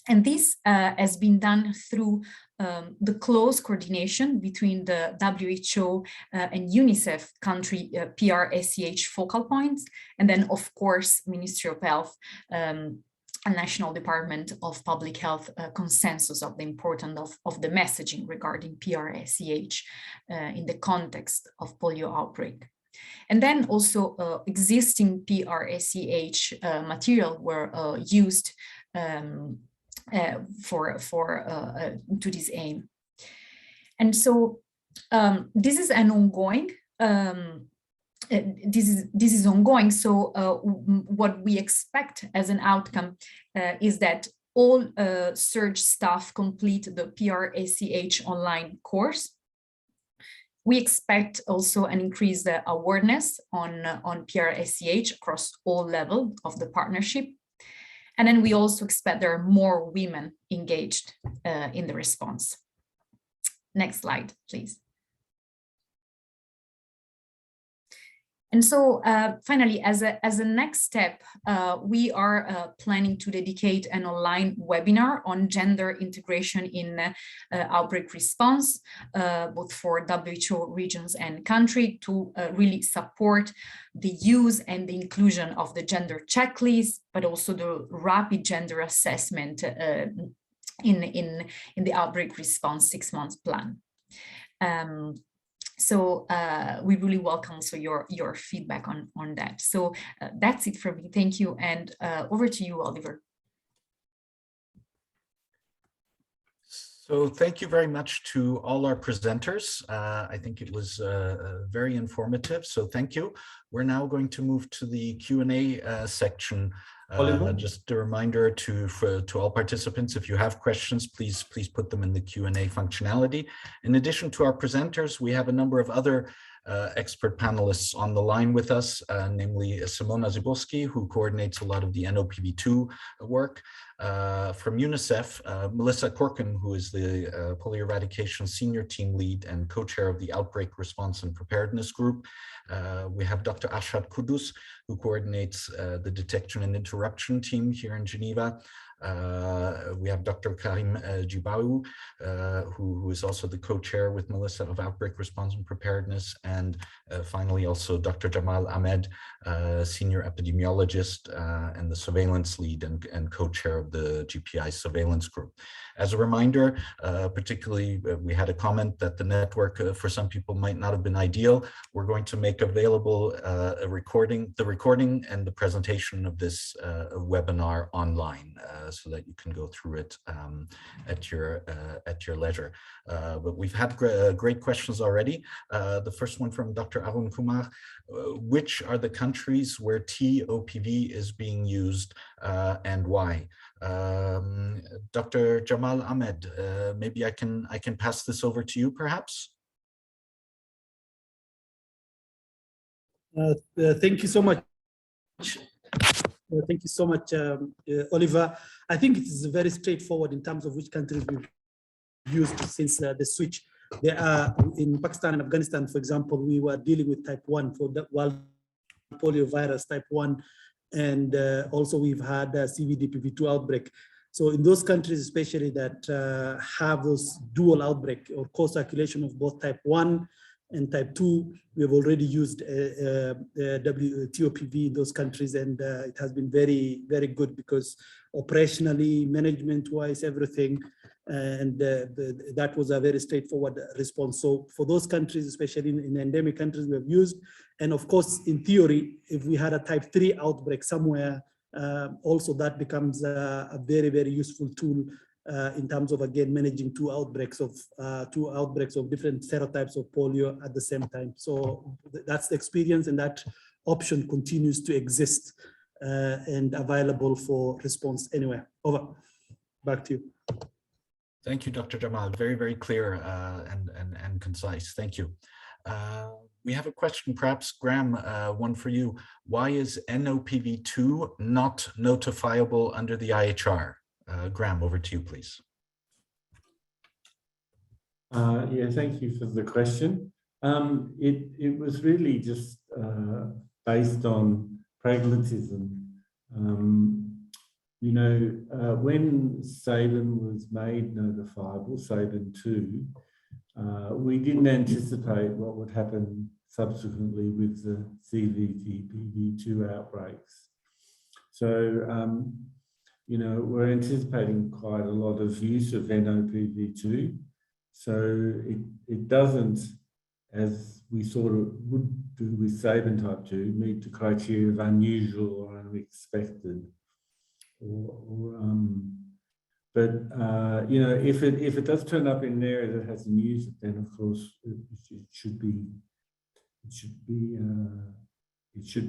And this has been done through the close coordination between the WHO and UNICEF country PRSEH focal points, and then, of course, Ministry of Health and National Department of Public Health consensus of the importance of the messaging regarding PRSEH in the context of polio outbreak. And then also existing PRSEH material were used to this aim. And so this is an ongoing, this is ongoing. So what we expect as an outcome is that all surge staff complete the PRSEH online course. We expect also an increased awareness on PRSEH across all levels of the partnership. And then we also expect there are more women engaged in the response. Next slide, please. And so finally, as a next step, we are planning to dedicate an online webinar on gender integration in outbreak response, both for WHO regions and country, to really support the use and the inclusion of the gender checklist, but also the rapid gender assessment in the outbreak response 6-month plan. So we really welcome also your feedback on that. So that's it from me. Thank you. And over to you, Oliver. So thank you very much to all our presenters. I think it was very informative. So thank you. we're now going to move to the Q&A section. Oliver? Just a reminder to all participants, if you have questions, please put them in the Q&A functionality. In addition to our presenters, we have a number of other expert panelists on the line with us, namely Simona Zyborski, who coordinates a lot of the NOPV2 work. From UNICEF, Melissa Corkin, who is the polio eradication senior team lead and co-chair of the Outbreak Response and Preparedness Group. We have Dr. Ashad Kudus, who coordinates the detection and interruption team here in Geneva. We have Dr. Karim Djibaou, who is also the co-chair with Melissa of Outbreak Response and Preparedness, and finally also Dr. Jamal Ahmed, senior epidemiologist and the surveillance lead and co-chair of the GPI surveillance group. As a reminder, particularly we had a comment that the network for some people might not have been ideal. We're going to make available the recording and the presentation of this webinar online, so that you can go through it at your leisure. But we've had great questions already. The first one from Dr. Arun Kumar: which are the countries where TOPV is being used and why? Dr. Jamal Ahmed, maybe I can pass this over to you, perhaps. Thank you so much. Thank you so much, Oliver. I think it is very straightforward in terms of which countries we've used since the switch. There are, in Pakistan and Afghanistan, for example, we were dealing with type 1 for the wild poliovirus type 1, and also we've had CVDPV2 outbreak. So in those countries, especially that have those dual outbreak or co-circulation of both type 1 and type 2, we have already used TOPV in those countries, and it has been very, very good because operationally, management-wise, everything, and that was a very straightforward response. So for those countries, especially in endemic countries, we have used, and of course, in theory, if we had a type 3 outbreak somewhere, also that becomes a very, very useful tool in terms of, again, managing two outbreaks of different serotypes of polio at the same time. So that's the experience, and that option continues to exist and available for response anywhere. Over. Back to you. Thank you, Dr. Jamal. Very, very clear and concise. Thank you. We have a question, perhaps, Graham, one for you. Why is NOPV2 not notifiable under the IHR? Graham, over to you, please. Yeah, thank you for the question. It was really just based on pragmatism. You know, when Sabin was made notifiable, Sabin 2, we didn't anticipate what would happen subsequently with the CVDPV2 outbreaks. So, you know, we're anticipating quite a lot of use of NOPV2. So it doesn't, as we sort of would do with Sabin type 2, meet the criteria of unusual or unexpected. But you know, if it does turn up in an area that hasn't used it, then of course it should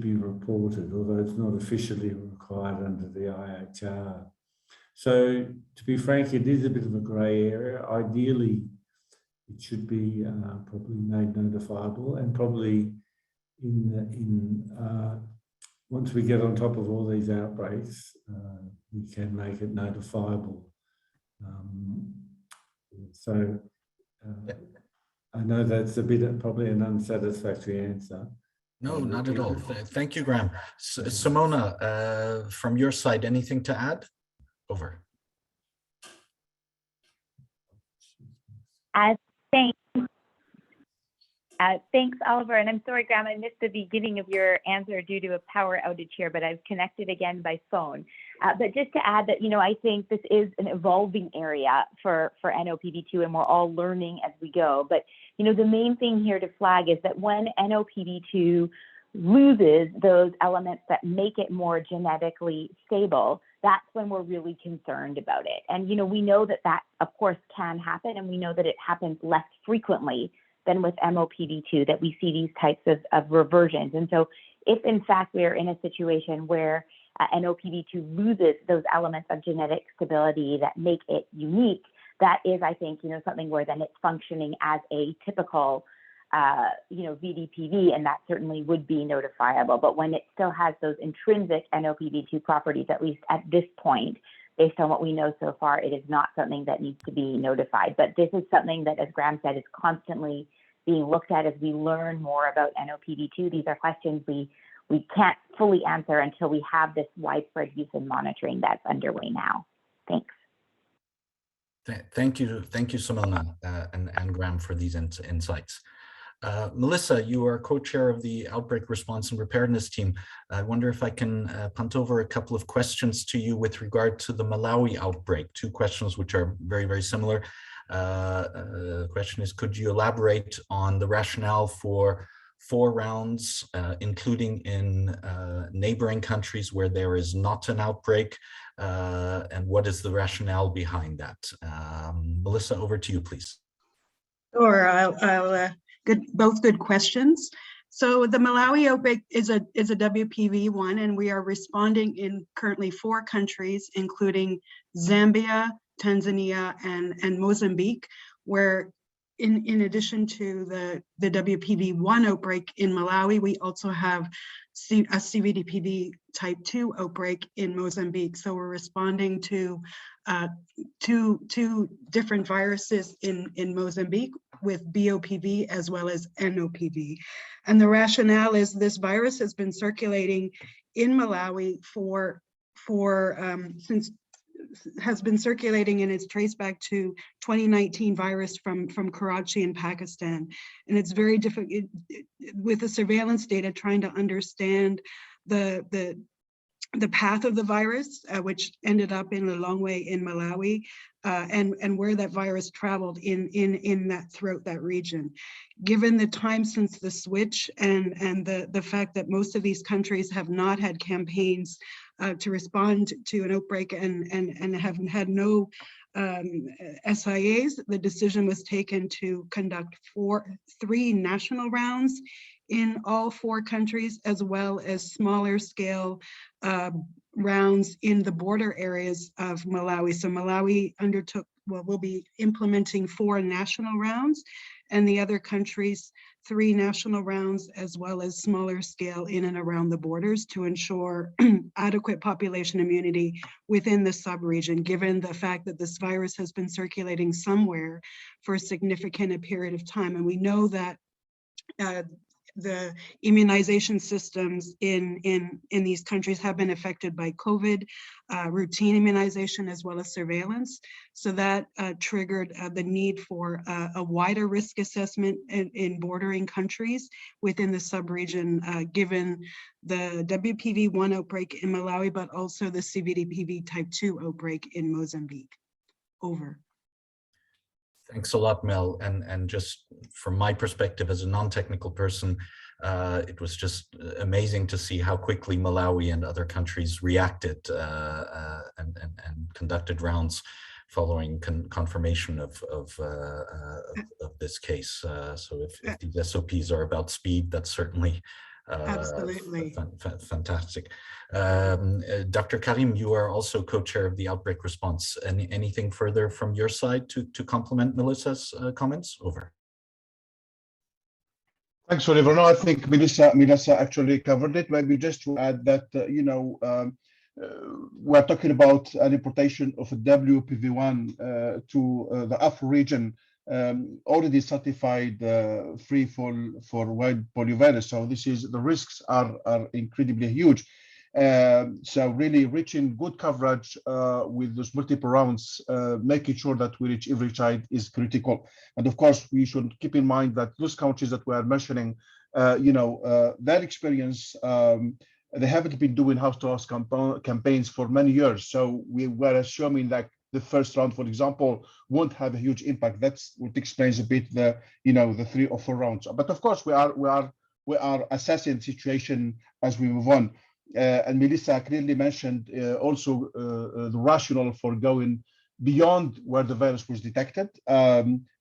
be reported, although it's not officially required under the IHR. So to be frank, it is a bit of a grey area. Ideally, it should be probably made notifiable, and probably once we get on top of all these outbreaks, we can make it notifiable. I know that's a bit probably an unsatisfactory answer. No, not at all. Thank you, Graham. Simona, from your side, anything to add? Over. Thanks, Oliver. And I'm sorry, Graham, I missed the beginning of your answer due to a power outage here, but I've connected again by phone. But just to add that, you know, I think this is an evolving area for NOPV2, and we're all learning as we go. But, you know, the main thing here to flag is that when NOPV2 loses those elements that make it more genetically stable, that's when we're really concerned about it. And, you know, we know that that, of course, can happen, and we know that it happens less frequently than with MOPV2, that we see these types of reversions. And so if in fact we are in a situation where NOPV2 loses those elements of genetic stability that make it unique, that is, I think, something where then it's functioning as a typical, VDPV, and that certainly would be notifiable. But when it still has those intrinsic NOPV2 properties, at least at this point, based on what we know so far, it is not something that needs to be notified. But this is something that, as Graham said, is constantly being looked at as we learn more about NOPV2. These are questions we can't fully answer until we have this widespread use and monitoring that's underway now. Thanks. Thank you, Simona and Graham, for these insights. Melissa, you are co-chair of the Outbreak Response and Preparedness team. I wonder if I can punt over a couple of questions to you with regard to the Malawi outbreak. Two questions which are very, very similar. The question is, could you elaborate on the rationale for 4 rounds, including in neighboring countries where there is not an outbreak, and what is the rationale behind that? Melissa, over to you, please. Sure, both good questions. So the Malawi outbreak is a WPV1, and we are responding in currently 4 countries, including Zambia, Tanzania, and Mozambique, where in addition to the WPV1 outbreak in Malawi, we also have a CVDPV type 2 outbreak in Mozambique. So we're responding to two different viruses in Mozambique with BOPV as well as NOPV. And the rationale is this virus has been circulating in Malawi has been circulating, and it's traced back to 2019 virus from Karachi in Pakistan. And it's very difficult with the surveillance data trying to understand the path of the virus, which ended up in Lilongwe in Malawi, and where that virus traveled throughout that region. Given the time since the switch and the fact that most of these countries have not had campaigns to respond to an outbreak and have had no SIAs, the decision was taken to conduct 3 national rounds in all 4 countries, as well as smaller scale rounds in the border areas of Malawi. So Malawi will be implementing 4 national rounds, and the other countries 3 national rounds, as well as smaller scale in and around the borders to ensure adequate population immunity within the sub-region, given the fact that this virus has been circulating somewhere for a significant period of time. And we know that the immunization systems in these countries have been affected by COVID, routine immunization, as well as surveillance. So that triggered the need for a wider risk assessment in bordering countries within the sub-region, given the WPV1 outbreak in Malawi, but also the CVDPV type 2 outbreak in Mozambique. Over. Thanks a lot, Mel. And just from my perspective as a non-technical person, it was just amazing to see how quickly Malawi and other countries reacted and conducted rounds following confirmation of this case. So if these SOPs are about speed, that's certainly absolutely fantastic. Dr. Karim, you are also co-chair of the Outbreak Response. Anything further from your side to complement Melissa's comments? Over. Thanks, Oliver. No, I think Melissa actually covered it. Maybe just to add that, we're talking about an importation of a WPV1 to the Afro region, already certified free for wild poliovirus. So the risks are incredibly huge. So really reaching good coverage with those multiple rounds, making sure that we reach every child is critical. And of course, we should keep in mind that those countries that we are mentioning, their experience, they haven't been doing house-to-house campaigns for many years. So we were assuming that the first round, for example, won't have a huge impact. That's what explains a bit the 3 or 4 rounds. But of course, we are assessing the situation as we move on. And Melissa clearly mentioned also the rationale for going beyond where the virus was detected,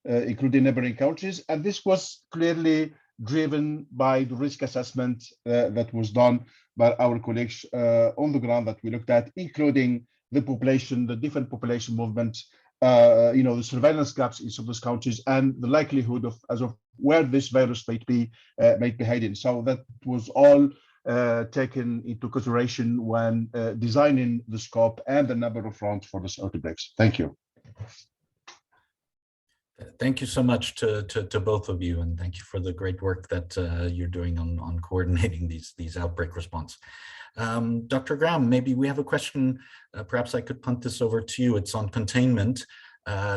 including neighboring countries. And this was clearly driven by the risk assessment that was done by our colleagues on the ground that we looked at, including the population, the different population movements, the surveillance gaps in some of those countries, and the likelihood of where this virus might be hiding. So that was all taken into consideration when designing the scope and the number of rounds for this outbreaks. Thank you. Thank you so much to both of you, and thank you for the great work that you're doing on coordinating these outbreak response. Dr. Graham, maybe we have a question. Perhaps I could punt this over to you. It's on containment.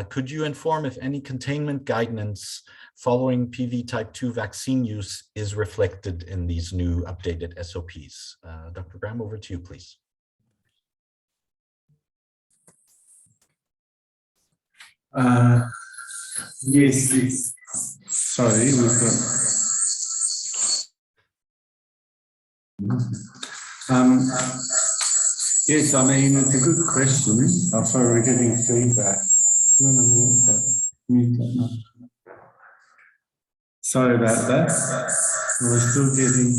Could you inform if any containment guidance following PV type 2 vaccine use is reflected in these new updated SOPs? Dr. Graham, over to you, please. Yes, sorry, we've got. Yes, I mean, it's a good question. I'm sorry, we're getting feedback. Do you want to mute that? Sorry about that. We're still getting.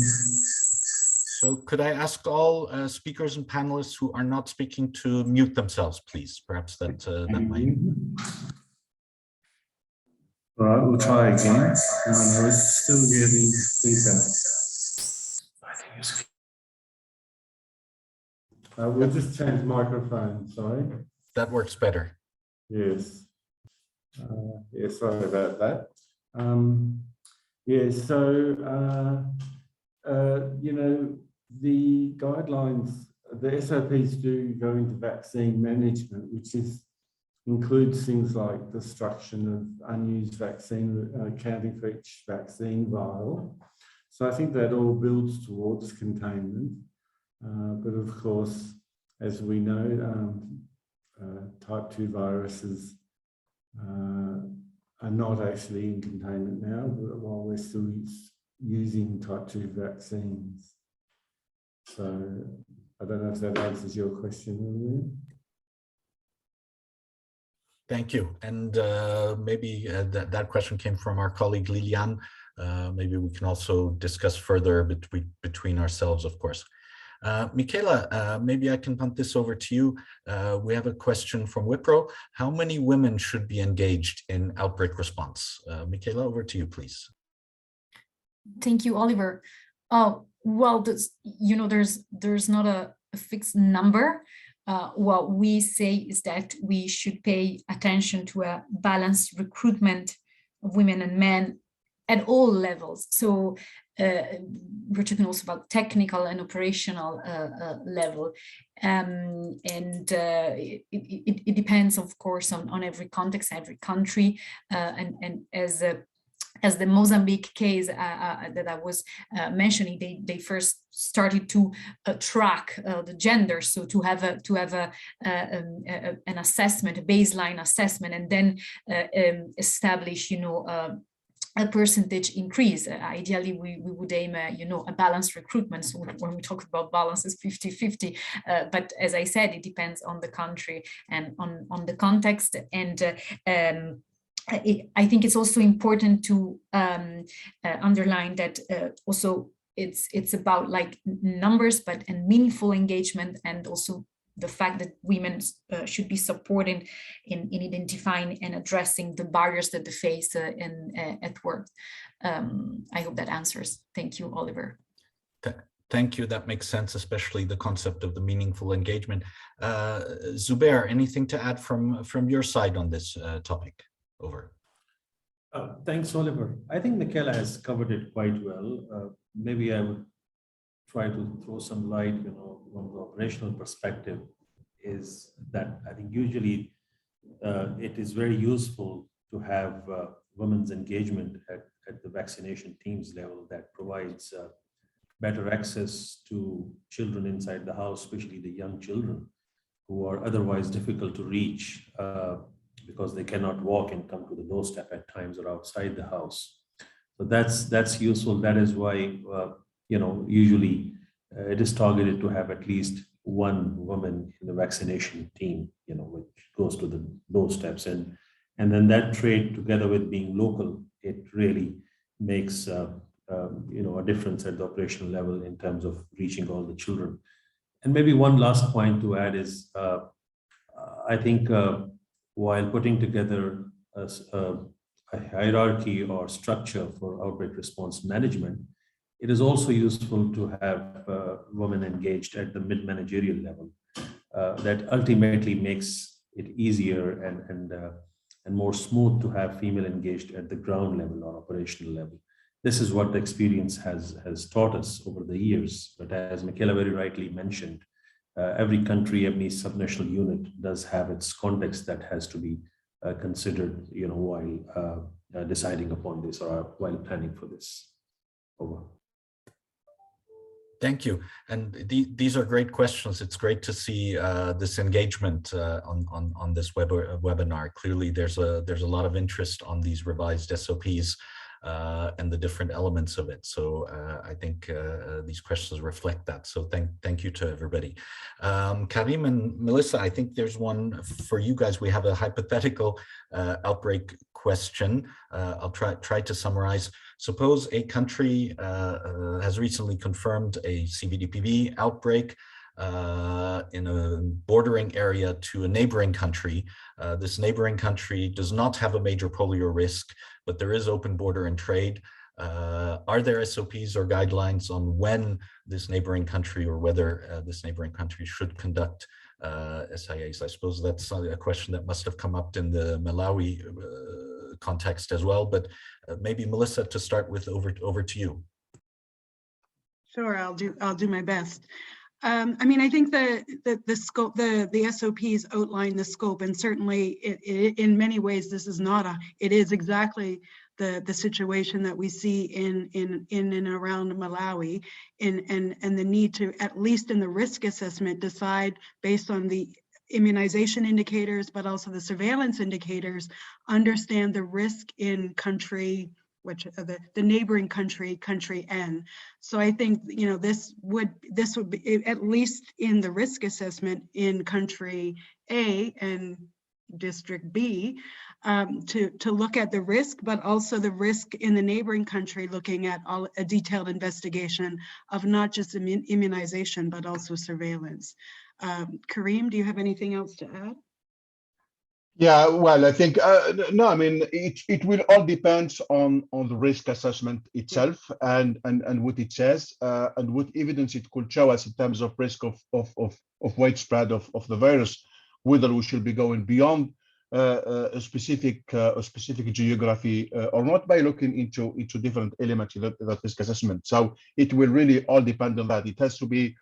So could I ask all speakers and panelists who are not speaking to mute themselves, please? Perhaps that might. All right, we'll try again. No, we're still getting feedback. I think it's. We'll just change microphone, sorry. That works better. Yes. Yeah, sorry about that. Yeah, so, the guidelines, the SOPs do go into vaccine management, which includes things like destruction of unused vaccine, accounting for each vaccine vial. So I think that all builds towards containment. But of course, as we know, type 2 viruses are not actually in containment now, while we're still using type 2 vaccines. So I don't know if that answers your question, William. Thank you. And maybe that question came from our colleague Lilian. Maybe we can also discuss further between ourselves, of course. Michaela, maybe I can punt this over to you. We have a question from Wipro. How many women should be engaged in outbreak response? Michaela, over to you, please. Thank you, Oliver. Well, there's not a fixed number. What we say is that we should pay attention to a balanced recruitment of women and men at all levels. So we're talking also about technical and operational level. It depends, of course, on every context, every country. And as the Mozambique case that I was mentioning, they first started to track the gender, so to have an assessment, a baseline assessment, and then establish, a percentage increase. Ideally, we would aim at, a balanced recruitment. So when we talk about balance, it's 50-50. But as I said, it depends on the country and on the context. And I think it's also important to underline that also it's about like numbers, and meaningful engagement, and also the fact that women should be supported in identifying and addressing the barriers that they face at work. I hope that answers. Thank you, Oliver. Thank you. That makes sense, especially the concept of the meaningful engagement. Zubair, anything to add from your side on this topic? Over. Thanks, Oliver. I think Michaela has covered it quite well. Maybe I would try to throw some light, from the operational perspective, is that I think usually it is very useful to have women's engagement at the vaccination teams level that provides better access to children inside the house, especially the young children who are otherwise difficult to reach because they cannot walk and come to the doorstep at times or outside the house. So that's useful. That is why usually it is targeted to have at least one woman in the vaccination team, which goes to the doorsteps, and then that trait, together with being local, it really makes a difference at the operational level in terms of reaching all the children. And maybe one last point to add is, I think while putting together a hierarchy or structure for outbreak response management, it is also useful to have women engaged at the mid-managerial level. That ultimately makes it easier and more smooth to have female engaged at the ground level or operational level. This is what the experience has taught us over the years. But as Michaela very rightly mentioned, every country, every subnational unit does have its context that has to be considered, while deciding upon this or while planning for this. Over. Thank you. And these are great questions. It's great to see this engagement on this webinar. Clearly, there's a lot of interest on these revised SOPs and the different elements of it. So I think these questions reflect that. So thank you to everybody. Karim and Melissa, I think there's one for you guys. We have a hypothetical outbreak question. I'll try to summarize. Suppose a country has recently confirmed a CVDPV outbreak in a bordering area to a neighboring country. This neighboring country does not have a major polio risk, but there is open border and trade. Are there SOPs or guidelines on when this neighboring country or whether this neighboring country should conduct SIAs? I suppose that's a question that must have come up in the Malawi context as well, but maybe Melissa, to start with, over to you. Sure, I'll do my best. I mean, I think the scope, the SOPs outline the scope, and certainly in many ways this is not it is exactly the situation that we see in and around Malawi, and the need to, at least in the risk assessment, decide based on the immunization indicators, but also the surveillance indicators, understand the risk in country, which the neighboring country N. So I think, this would be at least in the risk assessment in country A and district B, to look at the risk, but also the risk in the neighboring country, looking at a detailed investigation of not just immunization, but also surveillance. Karim, do you have anything else to add? Yeah, well, I think, no, I mean, it will all depend on the risk assessment itself and what it says and what evidence it could show us in terms of risk of widespread of the virus, whether we should be going beyond a specific geography or not, by looking into different elements of that risk assessment. So it will really all depend on that. It has to be,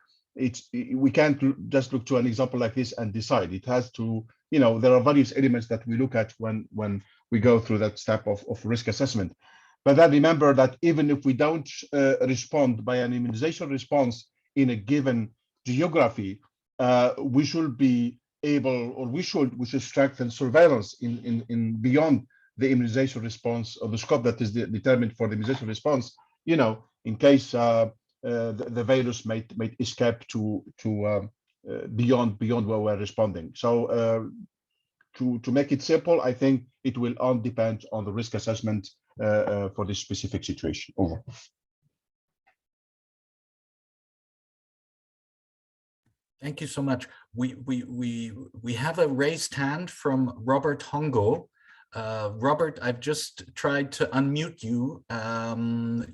we can't just look to an example like this and decide. It has to, there are various elements that we look at when we go through that step of risk assessment. But then remember that even if we don't respond by an immunization response in a given geography, we should be able, or we should strengthen surveillance in beyond the immunization response, or the scope that is determined for the immunization response, in case the virus might escape to beyond where we're responding. So to make it simple, I think it will all depend on the risk assessment for this specific situation. Over. Thank you so much. We have a raised hand from Robert Hongo. Robert, I've just tried to unmute you.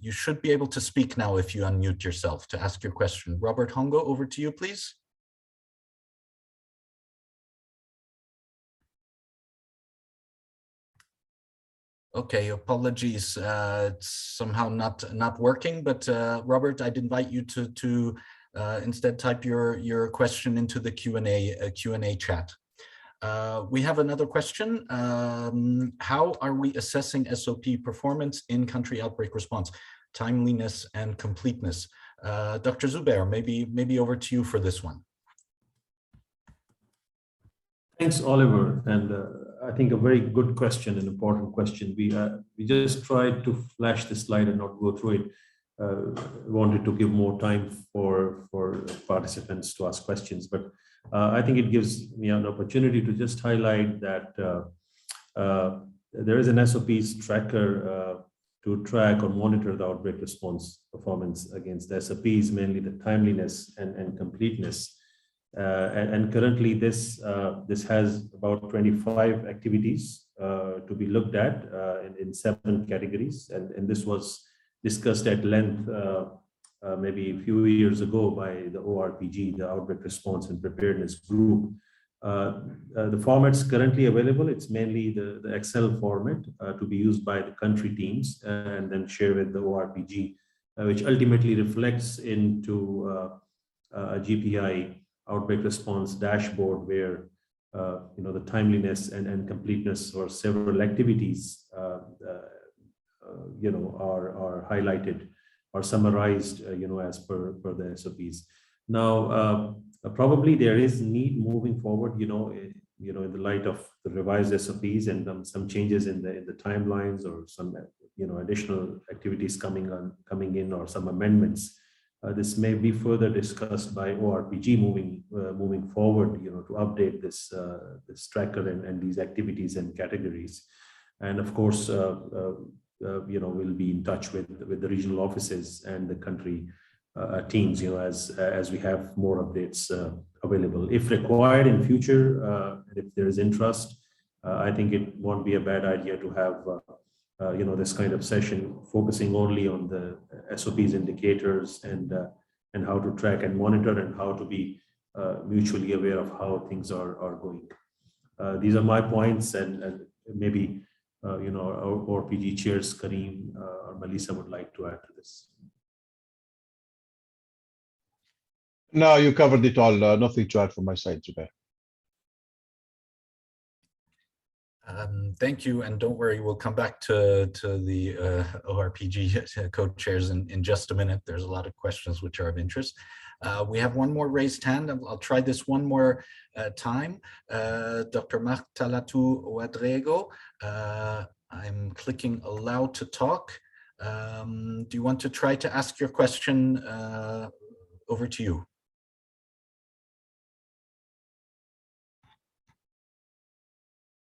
You should be able to speak now if you unmute yourself to ask your question. Robert Hongo, over to you, please. Okay, apologies. It's somehow not working, but Robert, I'd invite you to instead type your question into the Q&A chat. We have another question. How are we assessing SOP performance in country outbreak response, timeliness and completeness? Dr. Zubair, maybe over to you for this one. Thanks, Oliver. And I think a very good question, an important question. We just tried to flash the slide and not go through it. Wanted to give more time for participants to ask questions, but I think it gives me an opportunity to just highlight that there is an SOPs tracker to track or monitor the outbreak response performance against the SOPs, mainly the timeliness and completeness. And currently this has about 25 activities to be looked at in 7 categories. And this was discussed at length maybe a few years ago by the ORPG, the Outbreak Response and Preparedness Group. The formats currently available, it's mainly the Excel format to be used by the country teams and then share with the ORPG, which ultimately reflects into a GPI outbreak response dashboard where the timeliness and completeness for several activities are highlighted or summarized as per the SOPs. Now probably there is need moving forward in the light of the revised SOPs and some changes in the timelines or some additional activities coming in or some amendments. This may be further discussed by ORPG moving forward, to update this tracker and these activities and categories. And of course, we'll be in touch with the regional offices and the country teams, as we have more updates available. If required in future, if there is interest, I think it won't be a bad idea to have this kind of session focusing only on the SOPs indicators and how to track and monitor and how to be mutually aware of how things are going. These are my points, and maybe our PG chairs, Karim or Melissa, would like to add to this. No, you covered it all. Nothing to add from my side today. Thank you, and don't worry, we'll come back to the ORPG co-chairs in just a minute. There's a lot of questions which are of interest. We have one more raised hand. I'll try this one more time. Dr. Martalatu Ouadrego, I'm clicking allow to talk. Do you want to try to ask your question? Over to you.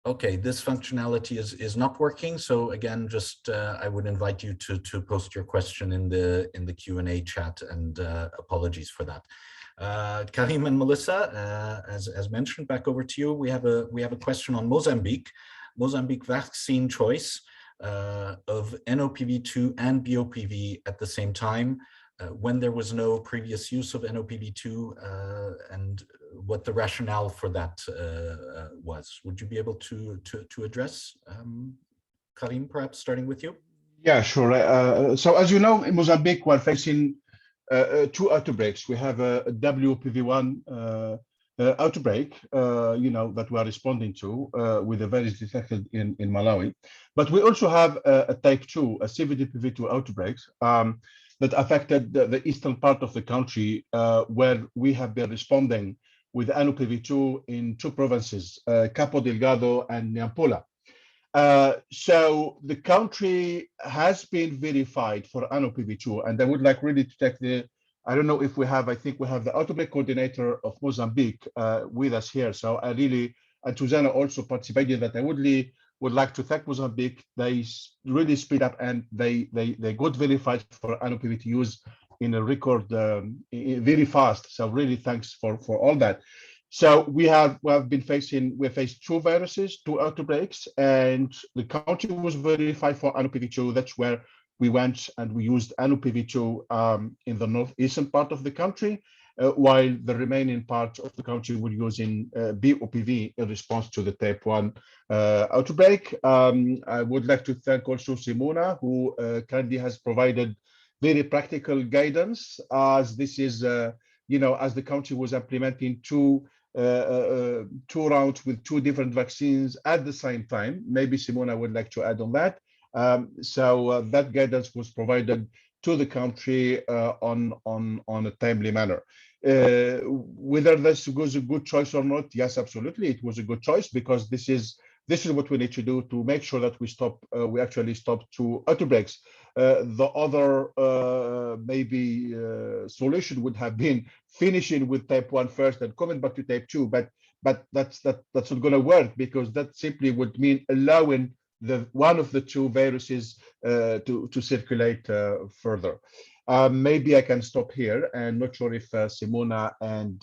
Okay, this functionality is not working. So again, just I would invite you to post your question in the Q&A chat, and apologies for that. Karim and Melissa, as mentioned, back over to you. We have a question on Mozambique vaccine choice of NOPV2 and BOPV at the same time, when there was no previous use of NOPV2, and what the rationale for that was. Would you be able to address, Karim, perhaps starting with you? Yeah, sure. So as you know, in Mozambique, we're facing 2 outbreaks. We have a WPV1 outbreak, that we are responding to with the virus detected in Malawi. But we also have a type 2, a CVDPV2 outbreaks that affected the eastern part of the country, where we have been responding with NOPV2 in 2 provinces, Cabo Delgado and Nampula. So the country has been verified for NOPV2, and I would like really to take I don't know if we have, I think we have the outbreak coordinator of Mozambique with us here. So I really, and Susanna also participated in that. I would like to thank Mozambique. They really speed up and they got verified for NOPV2 use in a record very fast. So really thanks for all that. So we faced 2 viruses, 2 outbreaks, and the country was verified for NOPV2. That's where we went and we used NOPV2 in the northeastern part of the country, while the remaining part of the country were using BOPV in response to the type 1 outbreak. I would like to thank also Simona, who kindly has provided very practical guidance, as this is, as the country was implementing 2 rounds with 2 different vaccines at the same time. Maybe Simona would like to add on that. So that guidance was provided to the country on a timely manner. Whether this was a good choice or not, yes, absolutely, it was a good choice, because this is what we need to do to make sure that we actually stop 2 outbreaks. The other maybe solution would have been finishing with type 1 first and coming back to type 2, but that's not going to work, because that simply would mean allowing one of the two viruses to circulate further. Maybe I can stop here, and not sure if Simona and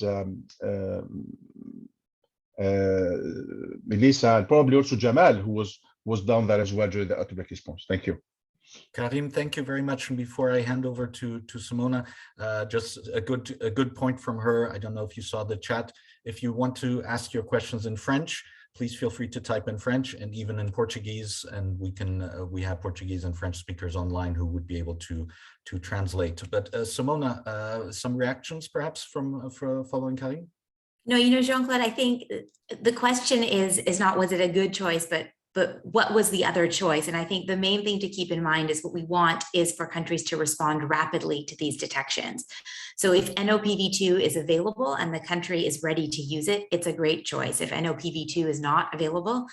Melissa, and probably also Jamal, who was down there as well during the outbreak response. Thank you. Karim, thank you very much. And before I hand over to Simona, just a good point from her. I don't know if you saw the chat. If you want to ask your questions in French, please feel free to type in French and even in Portuguese, and we have Portuguese and French speakers online who would be able to translate. But Simona, some reactions perhaps from following Karim? No, Jean-Claude, I think the question is not was it a good choice, but what was the other choice? And I think the main thing to keep in mind is what we want is for countries to respond rapidly to these detections. So if NOPV2 is available and the country is ready to use it, it's a great choice. If NOPV2 is not available,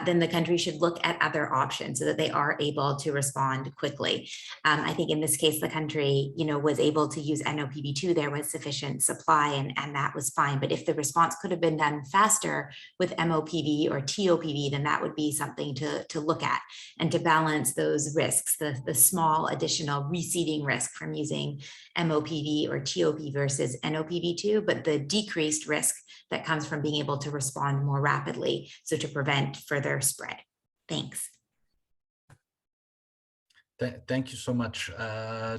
then the country should look at other options so that they are able to respond quickly. I think in this case, the country, was able to use NOPV2. There was sufficient supply and that was fine. But if the response could have been done faster with MOPV or TOPV, then that would be something to look at and to balance those risks, the small additional reseeding risk from using MOPV or TOP versus NOPV2, but the decreased risk that comes from being able to respond more rapidly, so to prevent further spread. Thanks. Thank you so much.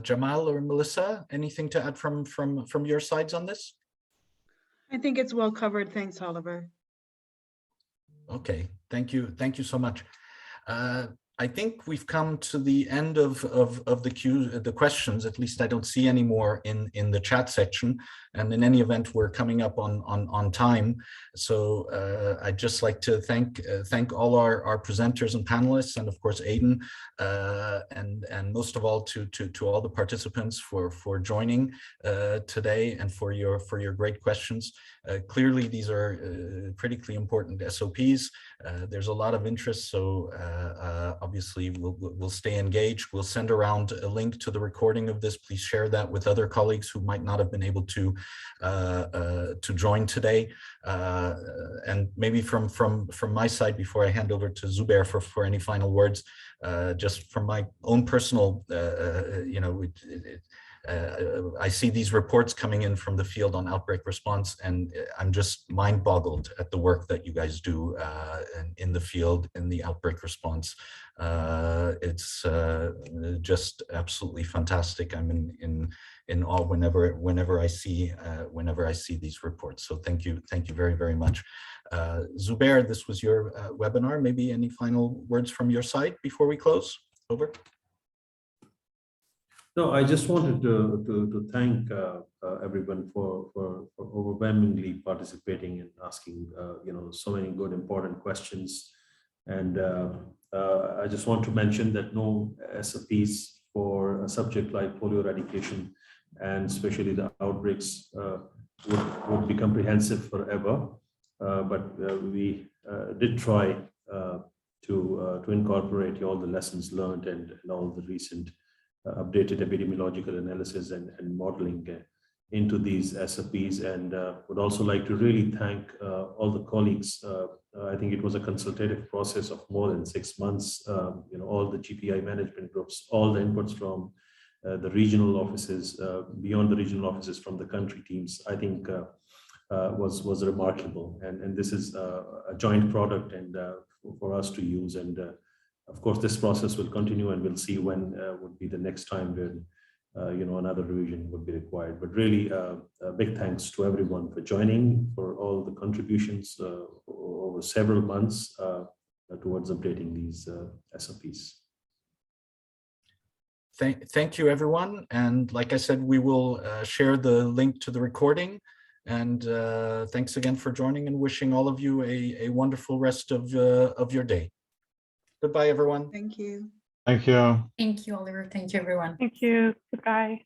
Jamal or Melissa, anything to add from your sides on this? I think it's well covered. Thanks, Oliver. Okay, thank you so much. I think we've come to the end of the questions. At least I don't see any more in the chat section. And in any event, we're coming up on time. So I'd just like to thank all our presenters and panelists, and of course Aidan, and most of all to all the participants for joining today and for your great questions. Clearly, these are critically important SOPs. There's a lot of interest, so obviously we'll stay engaged. We'll send around a link to the recording of this. Please share that with other colleagues who might not have been able to join today. And maybe from my side, before I hand over to Zubair for any final words, just from my own personal, I see these reports coming in from the field on outbreak response, and I'm just mind-boggled at the work that you guys do in the field, in the outbreak response. It's just absolutely fantastic. I'm in awe whenever I see these reports. So thank you very, very much. Zubair, this was your webinar. Maybe any final words from your side before we close? Over. No, I just wanted to thank everyone for overwhelmingly participating and asking so many good important questions. And I just want to mention that no SOPs for a subject like polio eradication, and especially the outbreaks, would be comprehensive forever. But we did try to incorporate all the lessons learned and all the recent updated epidemiological analysis and modeling into these SOPs, and would also like to really thank all the colleagues. I think it was a consultative process of more than 6 months. All the GPI management groups, all the inputs from the regional offices, beyond the regional offices, from the country teams, I think was remarkable. And this is a joint product and for us to use. And of course, this process will continue, and we'll see when would be the next time when another revision would be required. But really, a big thanks to everyone for joining, for all the contributions over several months towards updating these SOPs. Thank you, everyone. And like I said, we will share the link to the recording. And thanks again for joining, and wishing all of you a wonderful rest of your day. Goodbye, everyone. Thank you. Thank you. Thank you, Oliver. Thank you, everyone. Thank you. Goodbye.